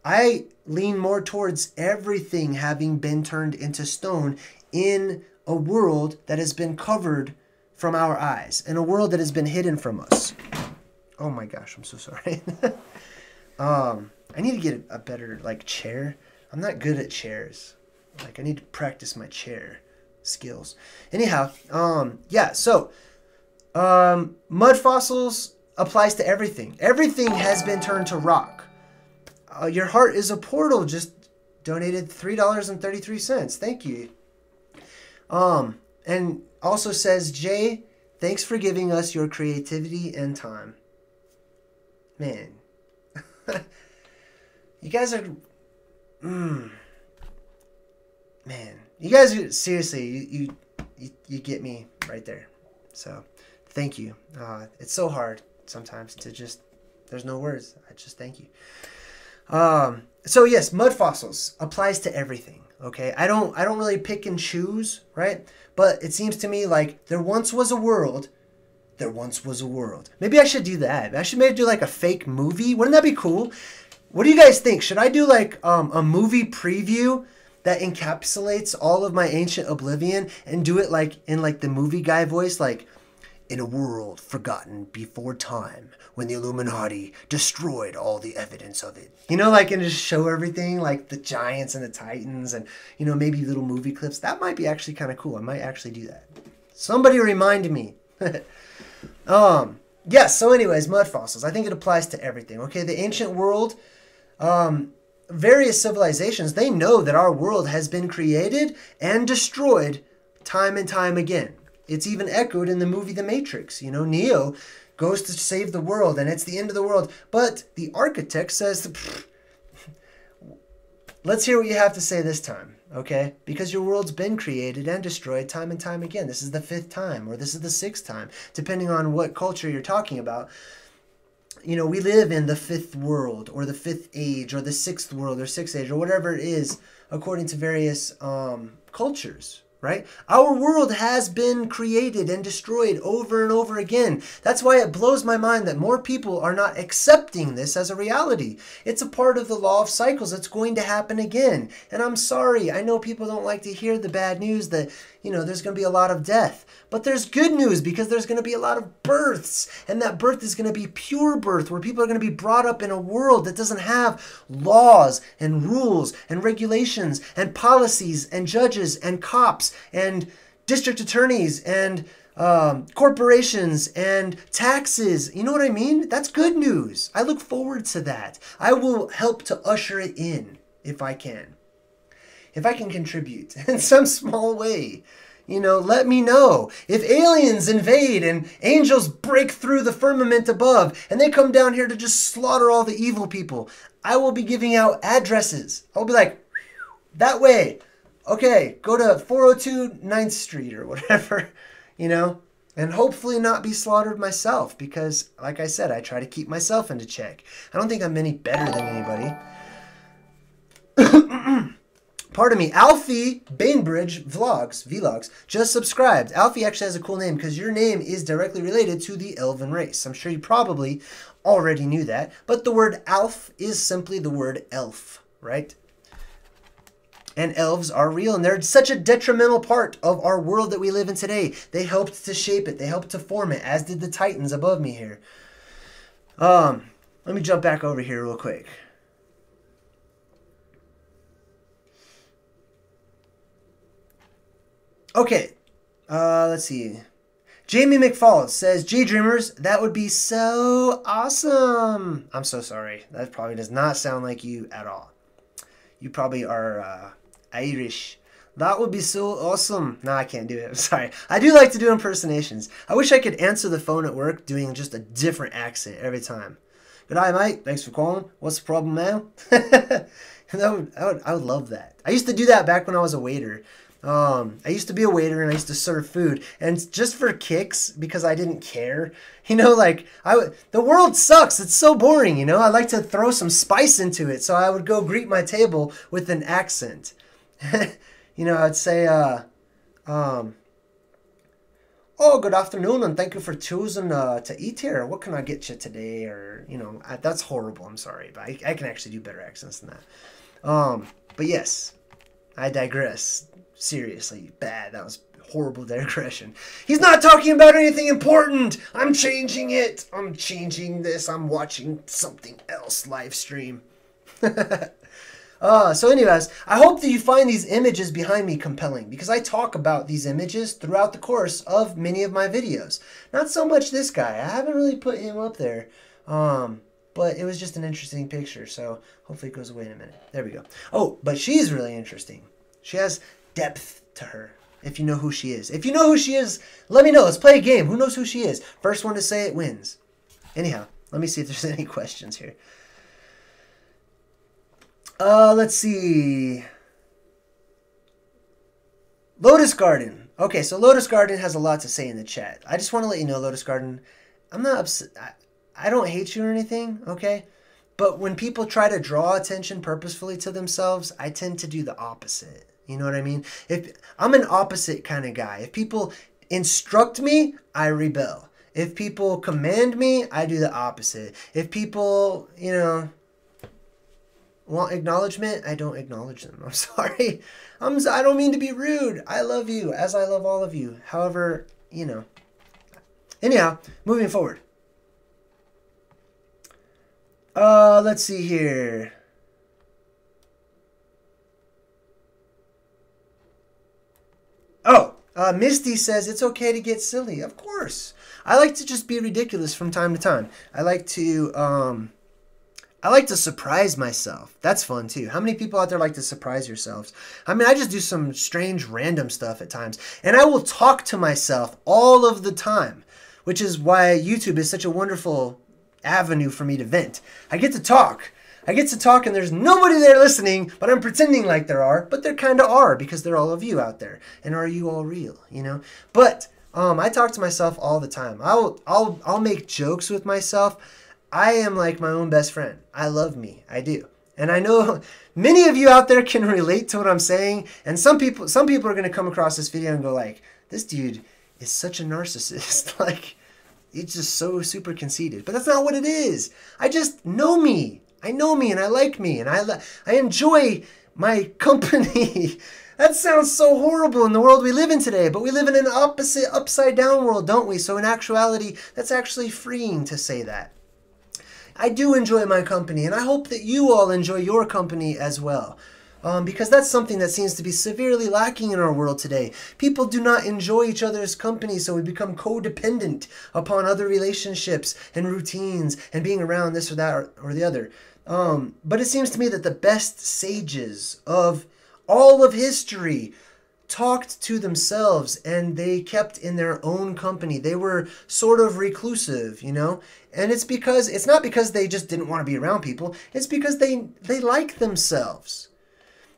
I lean more towards everything having been turned into stone in a world that has been covered from our eyes, in a world that has been hidden from us. Oh my gosh, I'm so sorry. I need to get a better, like, chair. I'm not good at chairs. Like, I need to practice my chair skills. Anyhow, yeah, so, mud fossils applies to everything. Everything has been turned to rock. Your heart is a portal, just donated $3.33. Thank you. And also says, Jay, thanks for giving us your creativity and time. Man. You guys are... man. You guys are... Seriously, you get me right there. So, thank you. It's so hard sometimes to just... There's no words. I just thank you. So yes, mud fossils applies to everything. Okay, I don't really pick and choose, right? But it seems to me like there once was a world. There once was a world. Maybe I should do that. I should maybe do like a fake movie. Wouldn't that be cool? What do you guys think? Should I do like a movie preview that encapsulates all of my ancient oblivion and do it like in like the movie guy voice, like in a world forgotten before time when the Illuminati destroyed all the evidence of it. You know, like, and just show everything, like the giants and the titans and, you know, maybe little movie clips. That might be actually kind of cool. I might actually do that. Somebody remind me. Yes, so anyways, mud fossils. I think it applies to everything. Okay, the ancient world, various civilizations, they know that our world has been created and destroyed time and time again. It's even echoed in the movie The Matrix. You know, Neo goes to save the world, and it's the end of the world. But the architect says, let's hear what you have to say this time, okay? Because your world's been created and destroyed time and time again. This is the 5th time, or this is the 6th time, depending on what culture you're talking about. You know, we live in the 5th world, or the 5th age, or the 6th world, or 6th age, or whatever it is, according to various cultures. Right? Our world has been created and destroyed over and over again. That's why it blows my mind that more people are not accepting this as a reality. It's a part of the law of cycles. It's going to happen again. And I'm sorry. I know people don't like to hear the bad news that, you know, there's going to be a lot of death. But there's good news because there's going to be a lot of births. And that birth is going to be pure birth where people are going to be brought up in a world that doesn't have laws and rules and regulations and policies and judges and cops and district attorneys and corporations and taxes. You know what I mean? That's good news. I look forward to that. I will help to usher it in if I can. If I can contribute in some small way. You know, let me know. If aliens invade and angels break through the firmament above and they come down here to just slaughter all the evil people, I will be giving out addresses. I'll be like, that way. Okay, go to 402 9th Street or whatever, you know, and hopefully not be slaughtered myself because, like I said, I try to keep myself into check. I don't think I'm any better than anybody. Pardon me, Alfie Bainbridge Vlogs, just subscribed. Alfie actually has a cool name because your name is directly related to the elven race. I'm sure you probably already knew that, but the word Alf is simply the word elf, right? And elves are real, and they're such a detrimental part of our world that we live in today. They helped to shape it. They helped to form it, as did the titans above me here. Let me jump back over here real quick. Okay, let's see. Jamie McFall says, JayDreamerZ, that would be so awesome. I'm so sorry. That probably does not sound like you at all. You probably are Irish. That would be so awesome. No, I can't do it. I'm sorry. I do like to do impersonations. I wish I could answer the phone at work doing just a different accent every time. Good day, mate. Thanks for calling. What's the problem now? I would love that. I used to do that back when I was a waiter. I used to be a waiter and I used to serve food, and just for kicks, because I didn't care, you know, like the world sucks. It's so boring, you know. I like to throw some spice into it, so I would go greet my table with an accent. You know, I'd say, oh, good afternoon, and thank you for choosing to eat here. What can I get you today? Or, you know, that's horrible. I'm sorry, but I can actually do better accents than that. But yes, I digress. Seriously, bad. That was horrible digression. He's not talking about anything important. I'm changing it. I'm changing this. I'm watching something else live stream. So anyways, I hope that you find these images behind me compelling, because I talk about these images throughout the course of many of my videos. Not so much this guy. I haven't really put him up there. but it was just an interesting picture, so hopefully it goes away in a minute. There we go. Oh, but she's really interesting. She has depth to her, if you know who she is. If you know who she is, let me know. Let's play a game. Who knows who she is? First one to say it wins. Anyhow, let me see if there's any questions here. Let's see. Lotus Garden. Okay, so Lotus Garden has a lot to say in the chat. I just want to let you know, Lotus Garden, I'm not upset. I don't hate you or anything, okay? But when people try to draw attention purposefully to themselves, I tend to do the opposite. You know what I mean? If I'm an opposite kind of guy. If people instruct me, I rebel. If people command me, I do the opposite. If people, you know, want acknowledgement, I don't acknowledge them. I'm sorry. I don't mean to be rude. I love you as I love all of you. However, you know. Anyhow, moving forward. Let's see here. Oh, Misty says it's okay to get silly. Of course. I like to just be ridiculous from time to time. I like to surprise myself. That's fun too. How many people out there like to surprise yourselves? I mean, I just do some strange random stuff at times. And I will talk to myself all of the time, which is why YouTube is such a wonderful avenue for me to vent. I get to talk. And there's nobody there listening, but I'm pretending like there are, but there kind of are because they're all of you out there. And are you all real, you know? But I talk to myself all the time. I'll make jokes with myself. I am like my own best friend. I love me. I do. And I know many of you out there can relate to what I'm saying. And some people are going to come across this video and go like, this dude is such a narcissist. Like, he's just so super conceited. But that's not what it is. I just know me. I know me and I like me. And I enjoy my company. That sounds so horrible in the world we live in today. But we live in an opposite, upside down world, don't we? So in actuality, that's actually freeing to say that. I do enjoy my company, and I hope that you all enjoy your company as well. Because that's something that seems to be severely lacking in our world today. People do not enjoy each other's company, so we become codependent upon other relationships and routines and being around this or that or the other. But it seems to me that the best sages of all of history talked to themselves and they kept in their own company. They were sort of reclusive, you know? And it's not because they just didn't want to be around people. It's because they like themselves.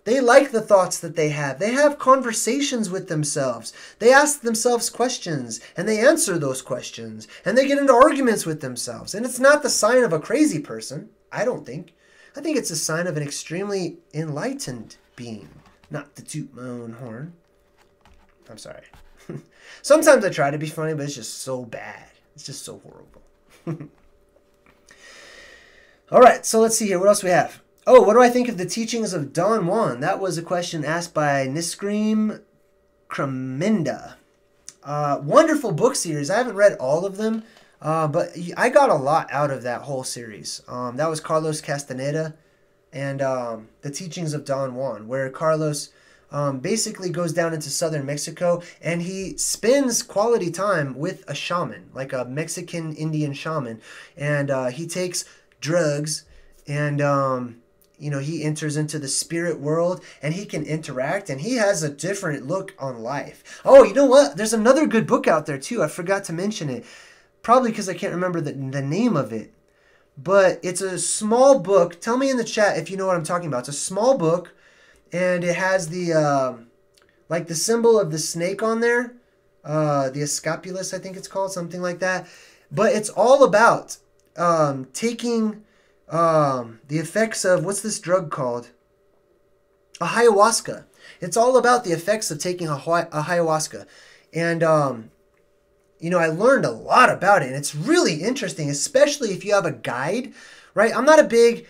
They like the thoughts that they have. They have conversations with themselves. They ask themselves questions and they answer those questions and they get into arguments with themselves. And it's not the sign of a crazy person, I don't think. I think it's a sign of an extremely enlightened being. Not to toot my own horn. I'm sorry. Sometimes I try to be funny, but it's just so bad. It's just so horrible. All right, so let's see here. What else we have? Oh, what do I think of the teachings of Don Juan? That was a question asked by Niscream Cremenda. Wonderful book series. I haven't read all of them, but I got a lot out of that whole series. That was Carlos Castaneda and the teachings of Don Juan, where Carlos basically goes down into southern Mexico and he spends quality time with a shaman, like a Mexican Indian shaman, and he takes drugs and you know, he enters into the spirit world and he can interact and he has a different look on life. Oh, you know what? There's another good book out there too. I forgot to mention it, probably because I can't remember the name of it. But it's a small book. Tell me in the chat if you know what I'm talking about. It's a small book, and it has the like the symbol of the snake on there, the escapulus, I think it's called, something like that. But it's all about taking the effects of, what's this drug called? A ayahuasca. It's all about the effects of taking a ayahuasca, and you know, I learned a lot about it, and it's really interesting, especially if you have a guide, right? I'm not a big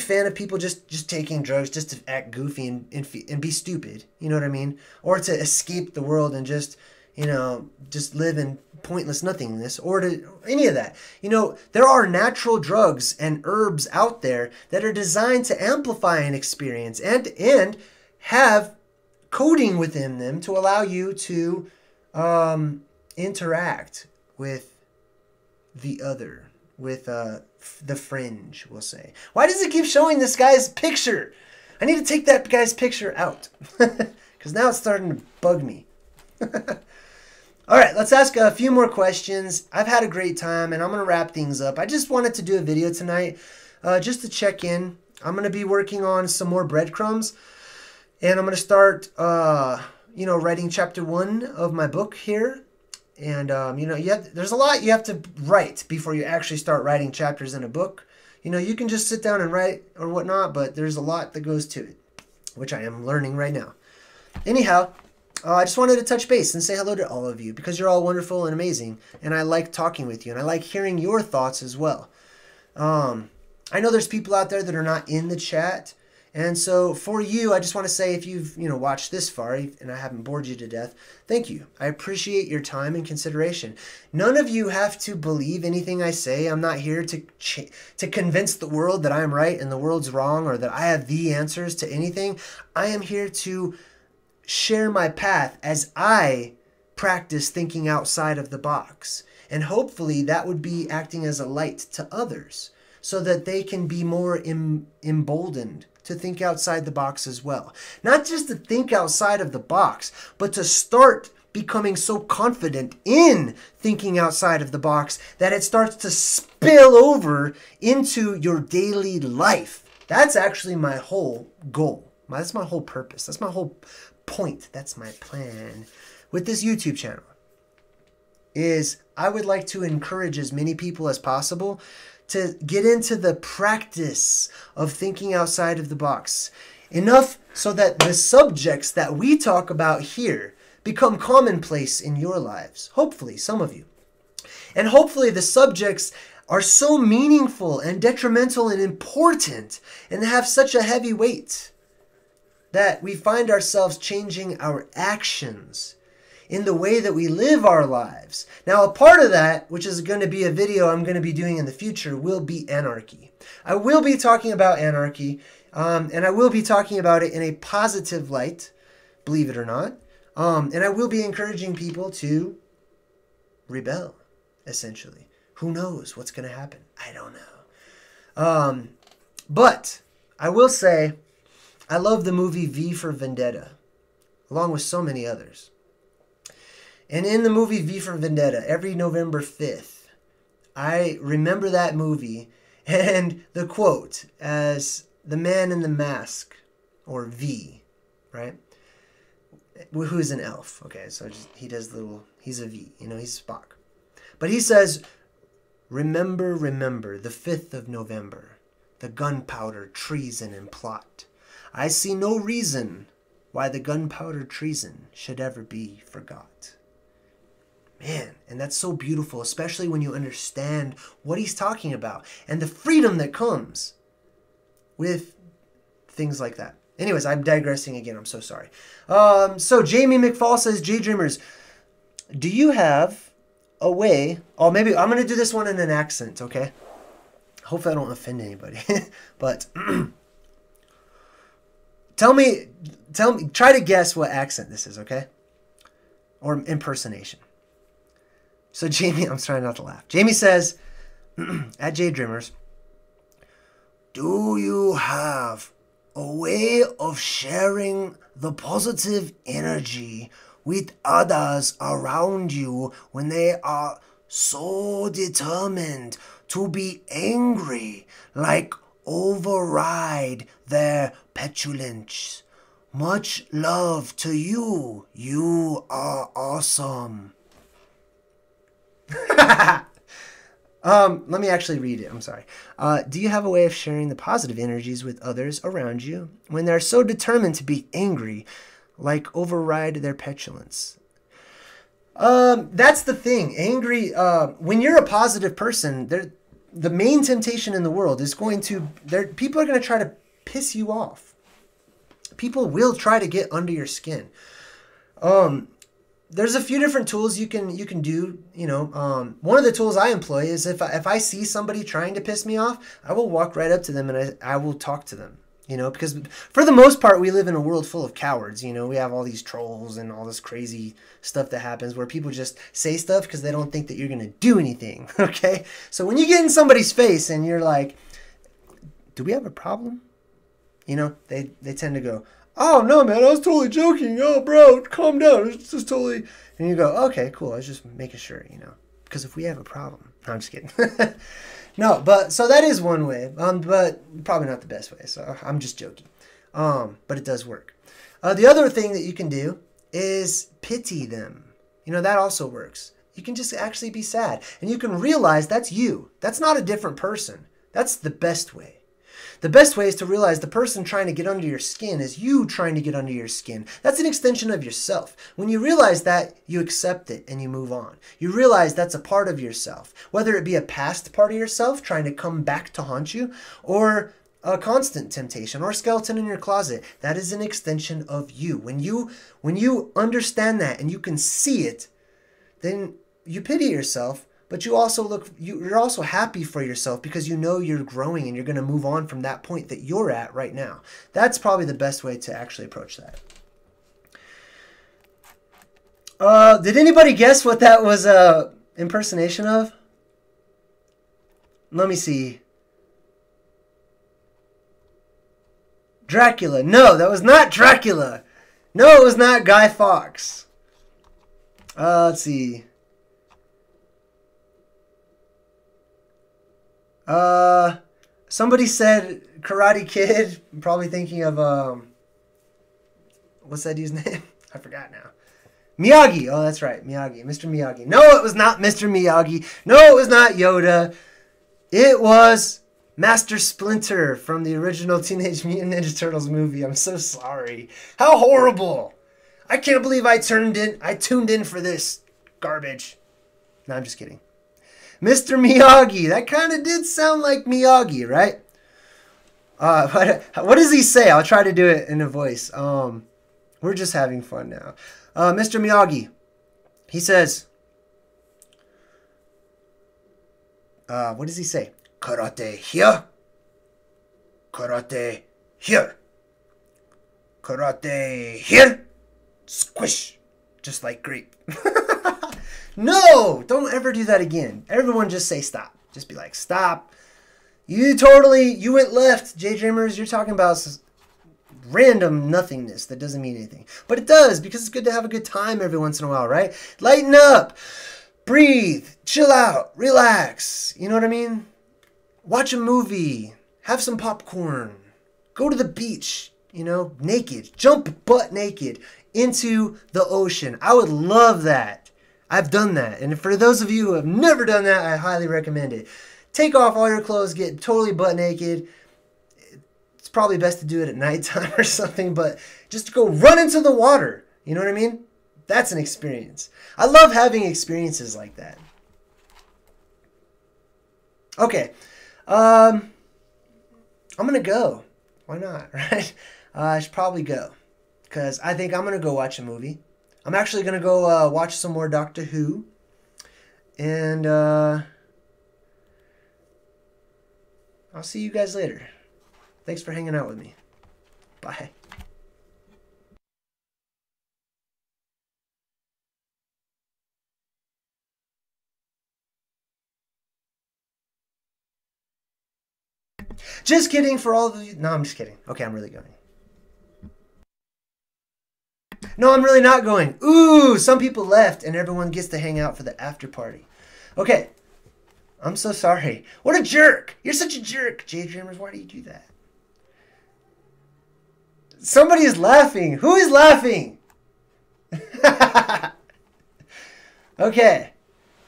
fan of people just taking drugs just to act goofy and be stupid, you know what I mean? Or to escape the world and just, you know, just live in pointless nothingness, or to any of that. You know, there are natural drugs and herbs out there that are designed to amplify an experience and have coding within them to allow you to interact with the other, with the fringe, we'll say. Why does it keep showing this guy's picture? I need to take that guy's picture out because now it's starting to bug me. All right, let's ask a few more questions. I've had a great time, and I'm going to wrap things up. I just wanted to do a video tonight just to check in. I'm going to be working on some more breadcrumbs, and I'm going to start, writing chapter 1 of my book here. And, there's a lot you have to write before you actually start writing chapters in a book. You can just sit down and write or whatnot, but there's a lot that goes to it, which I am learning right now. Anyhow, I just wanted to touch base and say hello to all of you because you're all wonderful and amazing, and I like talking with you, and I like hearing your thoughts as well. I know there's people out there that are not in the chat, and so for you, I just want to say if you've watched this far and I haven't bored you to death, thank you. I appreciate your time and consideration. None of you have to believe anything I say. I'm not here to convince the world that I'm right and the world's wrong or that I have the answers to anything. I am here to share my path as I practice thinking outside of the box. And hopefully that would be acting as a light to others so that they can be more emboldened to think outside the box as well. Not just to think outside of the box, but to start becoming so confident in thinking outside of the box that it starts to spill over into your daily life. That's actually my whole goal. That's my whole purpose. That's my whole point. That's my plan with this YouTube channel. Is I would like to encourage as many people as possible to get into the practice of thinking outside of the box. Enough so that the subjects that we talk about here become commonplace in your lives. Hopefully, some of you. And hopefully the subjects are so meaningful and detrimental and important and have such a heavy weight that we find ourselves changing our actions in the way that we live our lives. Now, a part of that, which is going to be a video I'm going to be doing in the future, will be anarchy. I will be talking about anarchy, and I will be talking about it in a positive light, believe it or not. And I will be encouraging people to rebel, essentially. Who knows what's going to happen? I don't know. But I will say, I love the movie V for Vendetta, along with so many others. And in the movie V for Vendetta, every November 5th, I remember that movie and the quote as the man in the mask, or V, right? Who's an elf. Okay, so he's a V, he's Spock. But he says, remember, the 5th of November, the gunpowder, treason, and plot. I see no reason why the gunpowder treason should ever be forgot. Man, and that's so beautiful, especially when you understand what he's talking about and the freedom that comes with things like that. Anyways, I'm digressing again. I'm so sorry. So Jamie McFall says, JayDreamerZ, do you have a way... Oh, maybe I'm going to do this one in an accent, okay? Hopefully I don't offend anybody. But... Tell me, try to guess what accent this is, okay? Or impersonation. So Jamie, I'm trying not to laugh. Jamie says, at JayDreamerZ, do you have a way of sharing the positive energy with others around you when they are so determined to be angry, like override their petulance? Much love to you. You are awesome. Let me actually read it. I'm sorry. Do you have a way of sharing the positive energies with others around you when they're so determined to be angry, like override their petulance? That's the thing. Angry, when you're a positive person, the main temptation in the world is people are going to try to piss you off. People will try to get under your skin. There's a few different tools you can do. One of the tools I employ is if I see somebody trying to piss me off, I will walk right up to them and I will talk to them. You know, because for the most part, we live in a world full of cowards. You know, we have all these trolls and all this crazy stuff that happens where people just say stuff because they don't think that you're going to do anything. Okay? So when you get in somebody's face and you're like, do we have a problem? You know, they tend to go, oh, no, man, I was totally joking. Oh, bro, calm down. It's just totally... And you go, okay, cool. I was just making sure, you know. Because if we have a problem... No, I'm just kidding. No, but so that is one way, but probably not the best way. So I'm just joking. But it does work. The other thing that you can do is pity them. You know, that also works. You can just actually be sad. And you can realize that's you. That's not a different person. That's the best way. The best way is to realize the person trying to get under your skin is you trying to get under your skin. That's an extension of yourself. When you realize that, you accept it and you move on. You realize that's a part of yourself. Whether it be a past part of yourself trying to come back to haunt you, or a constant temptation or skeleton in your closet, that is an extension of you. When you understand that and you can see it, then you pity yourself. But you're also happy for yourself because you know you're growing and you're going to move on from that point that you're at right now. That's probably the best way to actually approach that. Did anybody guess what that was a impersonation of? Let me see. Dracula. No, that was not Dracula. No, it was not Guy Fawkes. Let's see. Somebody said Karate Kid. I'm probably thinking of, what's that dude's name? I forgot now. Miyagi. Oh, that's right. Miyagi. Mr. Miyagi. No, it was not Mr. Miyagi. No, it was not Yoda. It was Master Splinter from the original Teenage Mutant Ninja Turtles movie. I'm so sorry. How horrible. I can't believe I tuned in for this garbage. No, I'm just kidding. Mr. Miyagi. That kind of did sound like Miyagi, right? What does he say? I'll try to do it in a voice. We're just having fun now. Mr. Miyagi. He says, what does he say? Karate here. Karate here. Karate here. Squish. Just like grape. No, don't ever do that again. Everyone just say stop. Just be like, stop. You went left, JayDreamerZ. You're talking about random nothingness that doesn't mean anything. But it does, because it's good to have a good time every once in a while, right? Lighten up. Breathe. Chill out. Relax. You know what I mean? Watch a movie. Have some popcorn. Go to the beach, you know, naked. Jump butt naked into the ocean. I would love that. I've done that. And for those of you who have never done that, I highly recommend it. Take off all your clothes, get totally butt naked. It's probably best to do it at nighttime or something, but just go run into the water. You know what I mean? That's an experience. I love having experiences like that. Okay. I'm going to go. Why not, right? I should probably go because I think I'm going to go watch a movie. I'm actually going to go watch some more Doctor Who. And I'll see you guys later. Thanks for hanging out with me. Bye. Just kidding for all of you. No, I'm just kidding. Okay, I'm really going. No, I'm really not going. Ooh, some people left and everyone gets to hang out for the after party. Okay. I'm so sorry. What a jerk. You're such a jerk. JayDreamerZ, why do you do that? Somebody is laughing. Who is laughing? Okay.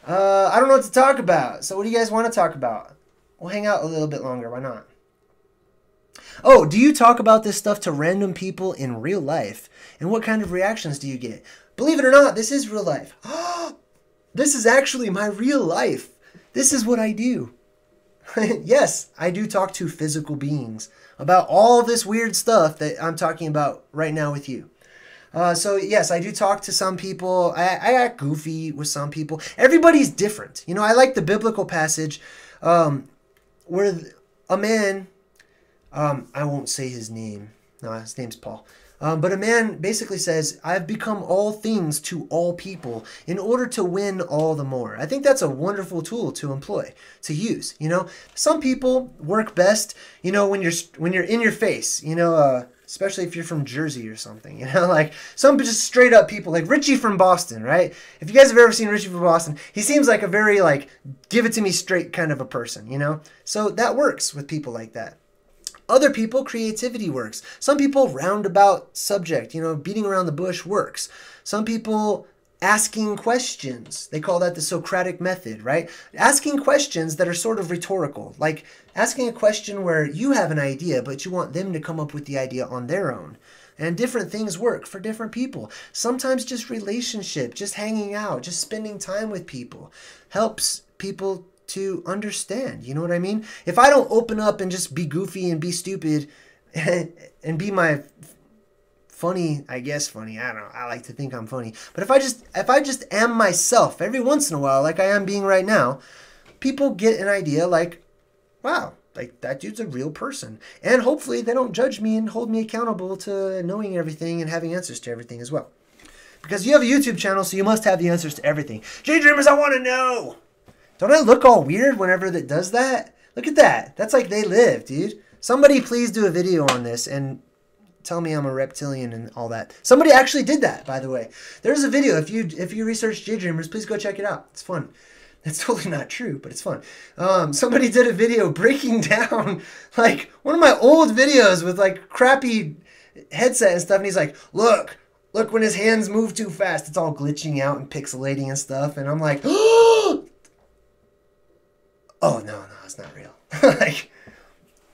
I don't know what to talk about. So what do you guys want to talk about? We'll hang out a little bit longer. Why not? Oh, do you talk about this stuff to random people in real life? And what kind of reactions do you get? Believe it or not, this is real life. This is actually my real life. This is what I do. Yes, I do talk to physical beings about all this weird stuff that I'm talking about right now with you. So yes, I do talk to some people. I act goofy with some people. Everybody's different. You know, I like the biblical passage where a man I won't say his name. No, his name's Paul. But a man basically says, I've become all things to all people in order to win all the more. I think that's a wonderful tool to employ, to use. You know, some people work best, you know, when you're in your face, you know, especially if you're from Jersey or something, you know, like some just straight up people like Richie from Boston, right? If you guys have ever seen Richie from Boston, he seems like a very like, give it to me straight kind of a person, you know? So that works with people like that. Other people, creativity works. Some people, roundabout subject, you know, beating around the bush works. Some people, asking questions. They call that the Socratic method, right? Asking questions that are sort of rhetorical. Like asking a question where you have an idea, but you want them to come up with the idea on their own. And different things work for different people. Sometimes just relationship, just hanging out, just spending time with people helps people to understand. You know what I mean? If I don't open up and just be goofy and be stupid and be my funny, I guess funny, I don't know, I like to think I'm funny. But if I just am myself every once in a while, like I am being right now, people get an idea like, wow, like that dude's a real person. And hopefully they don't judge me and hold me accountable to knowing everything and having answers to everything as well. Because you have a YouTube channel, so you must have the answers to everything. JayDreamerZ, I want to know. Don't I look all weird whenever that does that? Look at that. That's like they live, dude. Somebody please do a video on this and tell me I'm a reptilian and all that. Somebody actually did that, by the way. There's a video. If you research JayDreamerZ, please go check it out. It's fun. It's totally not true, but it's fun. Somebody did a video breaking down like one of my old videos with like crappy headset and stuff, and he's like, look when his hands move too fast, it's all glitching out and pixelating and stuff, and I'm like, oh, no, it's not real. Like,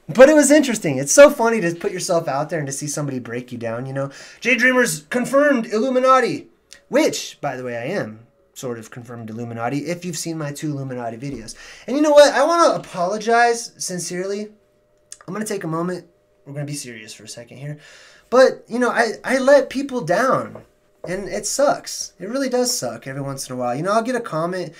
but it was interesting. It's so funny to put yourself out there and to see somebody break you down, you know. JayDreamerZ confirmed Illuminati, which, by the way, I am sort of confirmed Illuminati if you've seen my 2 Illuminati videos. And you know what? I want to apologize sincerely. I'm going to take a moment. We're going to be serious for a second here. But, you know, I let people down, and it sucks. It really does suck every once in a while. You know, I'll get a comment.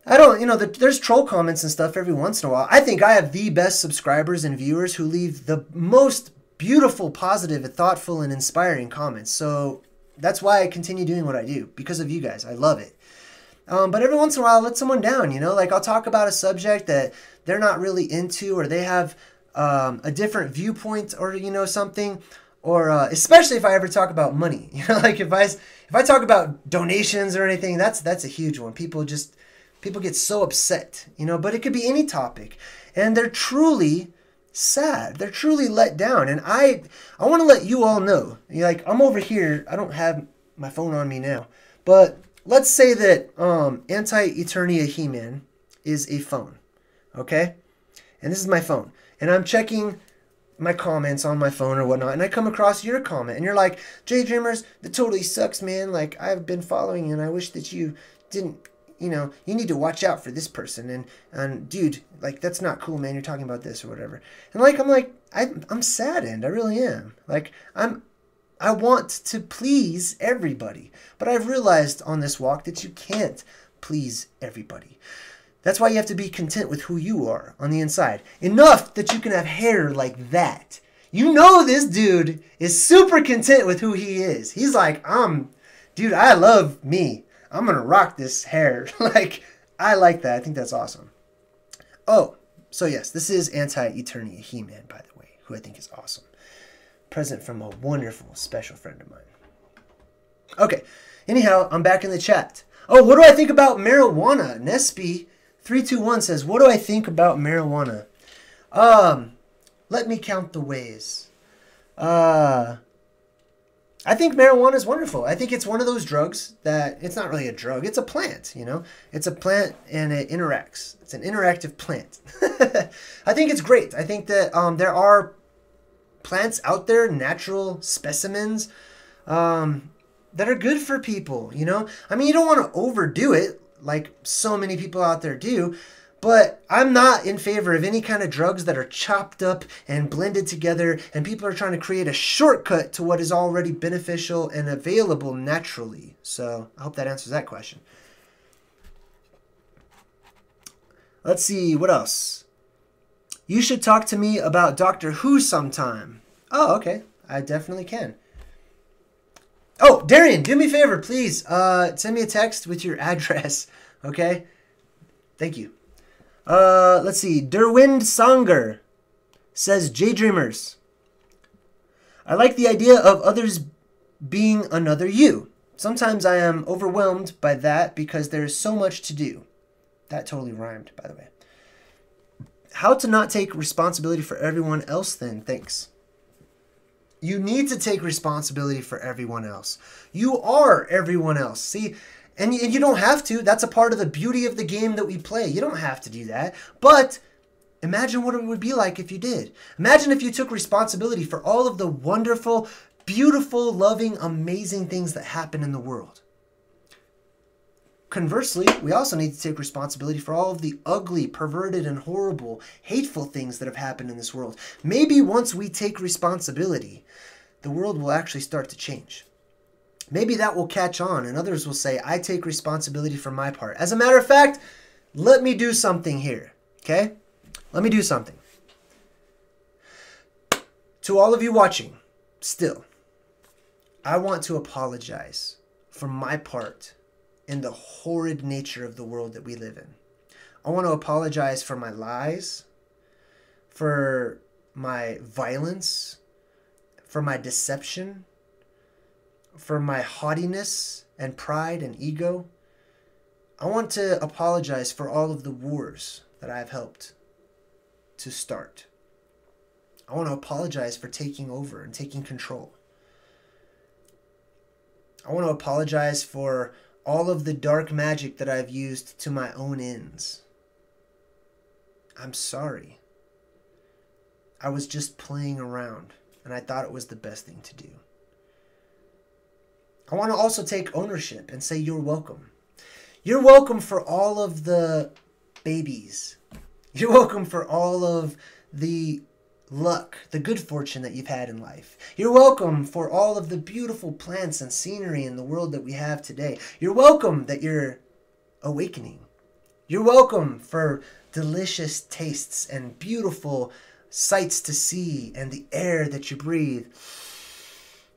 I don't, you know, there's troll comments and stuff every once in a while. I think I have the best subscribers and viewers who leave the most beautiful, positive, and thoughtful, and inspiring comments. So that's why I continue doing what I do, because of you guys. I love it. But every once in a while, I'll let someone down, you know? Like, I'll talk about a subject that they're not really into, or they have a different viewpoint, or, you know, something. Or especially if I ever talk about money. You know, like if I talk about donations or anything, that's a huge one. People get so upset, you know, but it could be any topic. And they're truly sad. They're truly let down. And I want to let you all know, like, I'm over here. I don't have my phone on me now. But let's say that Anti-Eternia He-Man is a phone, okay? And this is my phone. And I'm checking my comments on my phone or whatnot, and I come across your comment, and you're like, JayDreamerZ, that totally sucks, man. Like, I've been following you, and I wish that you didn't, you know, you need to watch out for this person, and dude, like, that's not cool, man. You're talking about this or whatever. And like, I'm saddened. I really am. Like, I want to please everybody, but I've realized on this walk that you can't please everybody. That's why you have to be content with who you are on the inside. Enough that you can have hair like that. You know this dude is super content with who he is. He's like, dude, I love me. I'm going to rock this hair. Like, I like that. I think that's awesome. Oh, so yes, this is Anti-Eternia He-Man, by the way, who I think is awesome. Present from a wonderful, special friend of mine. Okay, anyhow, I'm back in the chat. Oh, what do I think about marijuana? Nesby321 says, what do I think about marijuana? Let me count the ways. I think marijuana is wonderful. I think it's one of those drugs that, it's not really a drug, it's a plant, you know? It's a plant and it interacts. It's an interactive plant. I think it's great. I think that there are plants out there, natural specimens, that are good for people, you know? I mean, you don't want to overdo it like so many people out there do, but I'm not in favor of any kind of drugs that are chopped up and blended together and people are trying to create a shortcut to what is already beneficial and available naturally. So I hope that answers that question. Let's see, what else? You should talk to me about Doctor Who sometime. Oh, okay. I definitely can. Oh, Darian, do me a favor, please. Send me a text with your address, okay? Thank you. Let's see. Derwind Sanger says, JayDreamerZ. I like the idea of others being another you. Sometimes I am overwhelmed by that because there is so much to do. That totally rhymed, by the way. How to not take responsibility for everyone else then? Thanks. You need to take responsibility for everyone else. You are everyone else. See, and you don't have to. That's a part of the beauty of the game that we play. You don't have to do that. But imagine what it would be like if you did. Imagine if you took responsibility for all of the wonderful, beautiful, loving, amazing things that happen in the world. Conversely, we also need to take responsibility for all of the ugly, perverted, and horrible, hateful things that have happened in this world. Maybe once we take responsibility, the world will actually start to change. Maybe that will catch on, and others will say, I take responsibility for my part. As a matter of fact, let me do something here, okay? Let me do something. To all of you watching, still, I want to apologize for my part in the horrid nature of the world that we live in. I want to apologize for my lies, for my violence, for my deception, for my haughtiness and pride and ego. I want to apologize for all of the wars that I have helped to start. I want to apologize for taking over and taking control. I want to apologize for all of the dark magic that I've used to my own ends. I'm sorry. I was just playing around, and I thought it was the best thing to do. I want to also take ownership and say you're welcome. You're welcome for all of the babies. You're welcome for all of the luck, the good fortune that you've had in life. You're welcome for all of the beautiful plants and scenery in the world that we have today. You're welcome that you're awakening. You're welcome for delicious tastes and beautiful sights to see and the air that you breathe.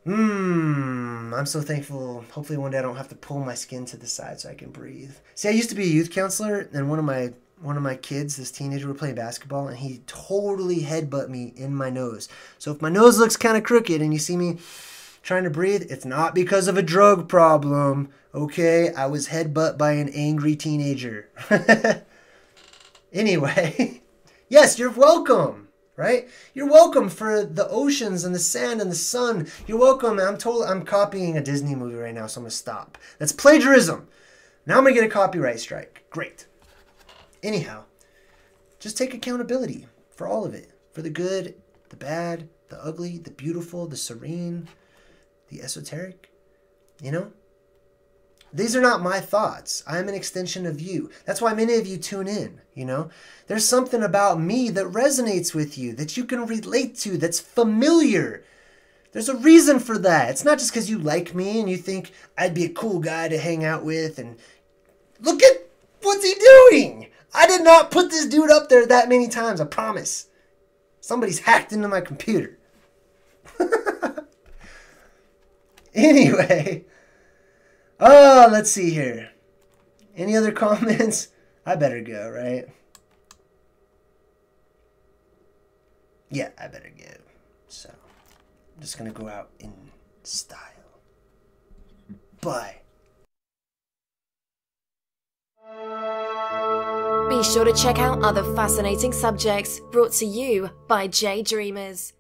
I'm so thankful. Hopefully one day I don't have to pull my skin to the side so I can breathe. See, I used to be a youth counselor, and one of my kids, this teenager, were playing basketball, and he totally headbutt me in my nose. So if my nose looks kind of crooked and you see me trying to breathe, it's not because of a drug problem, okay? I was headbutt by an angry teenager. Anyway, yes, you're welcome, right? You're welcome for the oceans and the sand and the sun. You're welcome. I'm copying a Disney movie right now, so I'm going to stop. That's plagiarism. Now I'm going to get a copyright strike. Great. Anyhow, just take accountability for all of it. For the good, the bad, the ugly, the beautiful, the serene, the esoteric. You know? These are not my thoughts. I'm an extension of you. That's why many of you tune in, you know? There's something about me that resonates with you, that you can relate to, that's familiar. There's a reason for that. It's not just because you like me and you think I'd be a cool guy to hang out with and look at what's he doing? I did not put this dude up there that many times, I promise. Somebody's hacked into my computer. Anyway. Oh, let's see here. Any other comments? I better go, right? Yeah, I better go. So, I'm just going to go out in style. Bye. Be sure to check out other fascinating subjects brought to you by JayDreamerZ.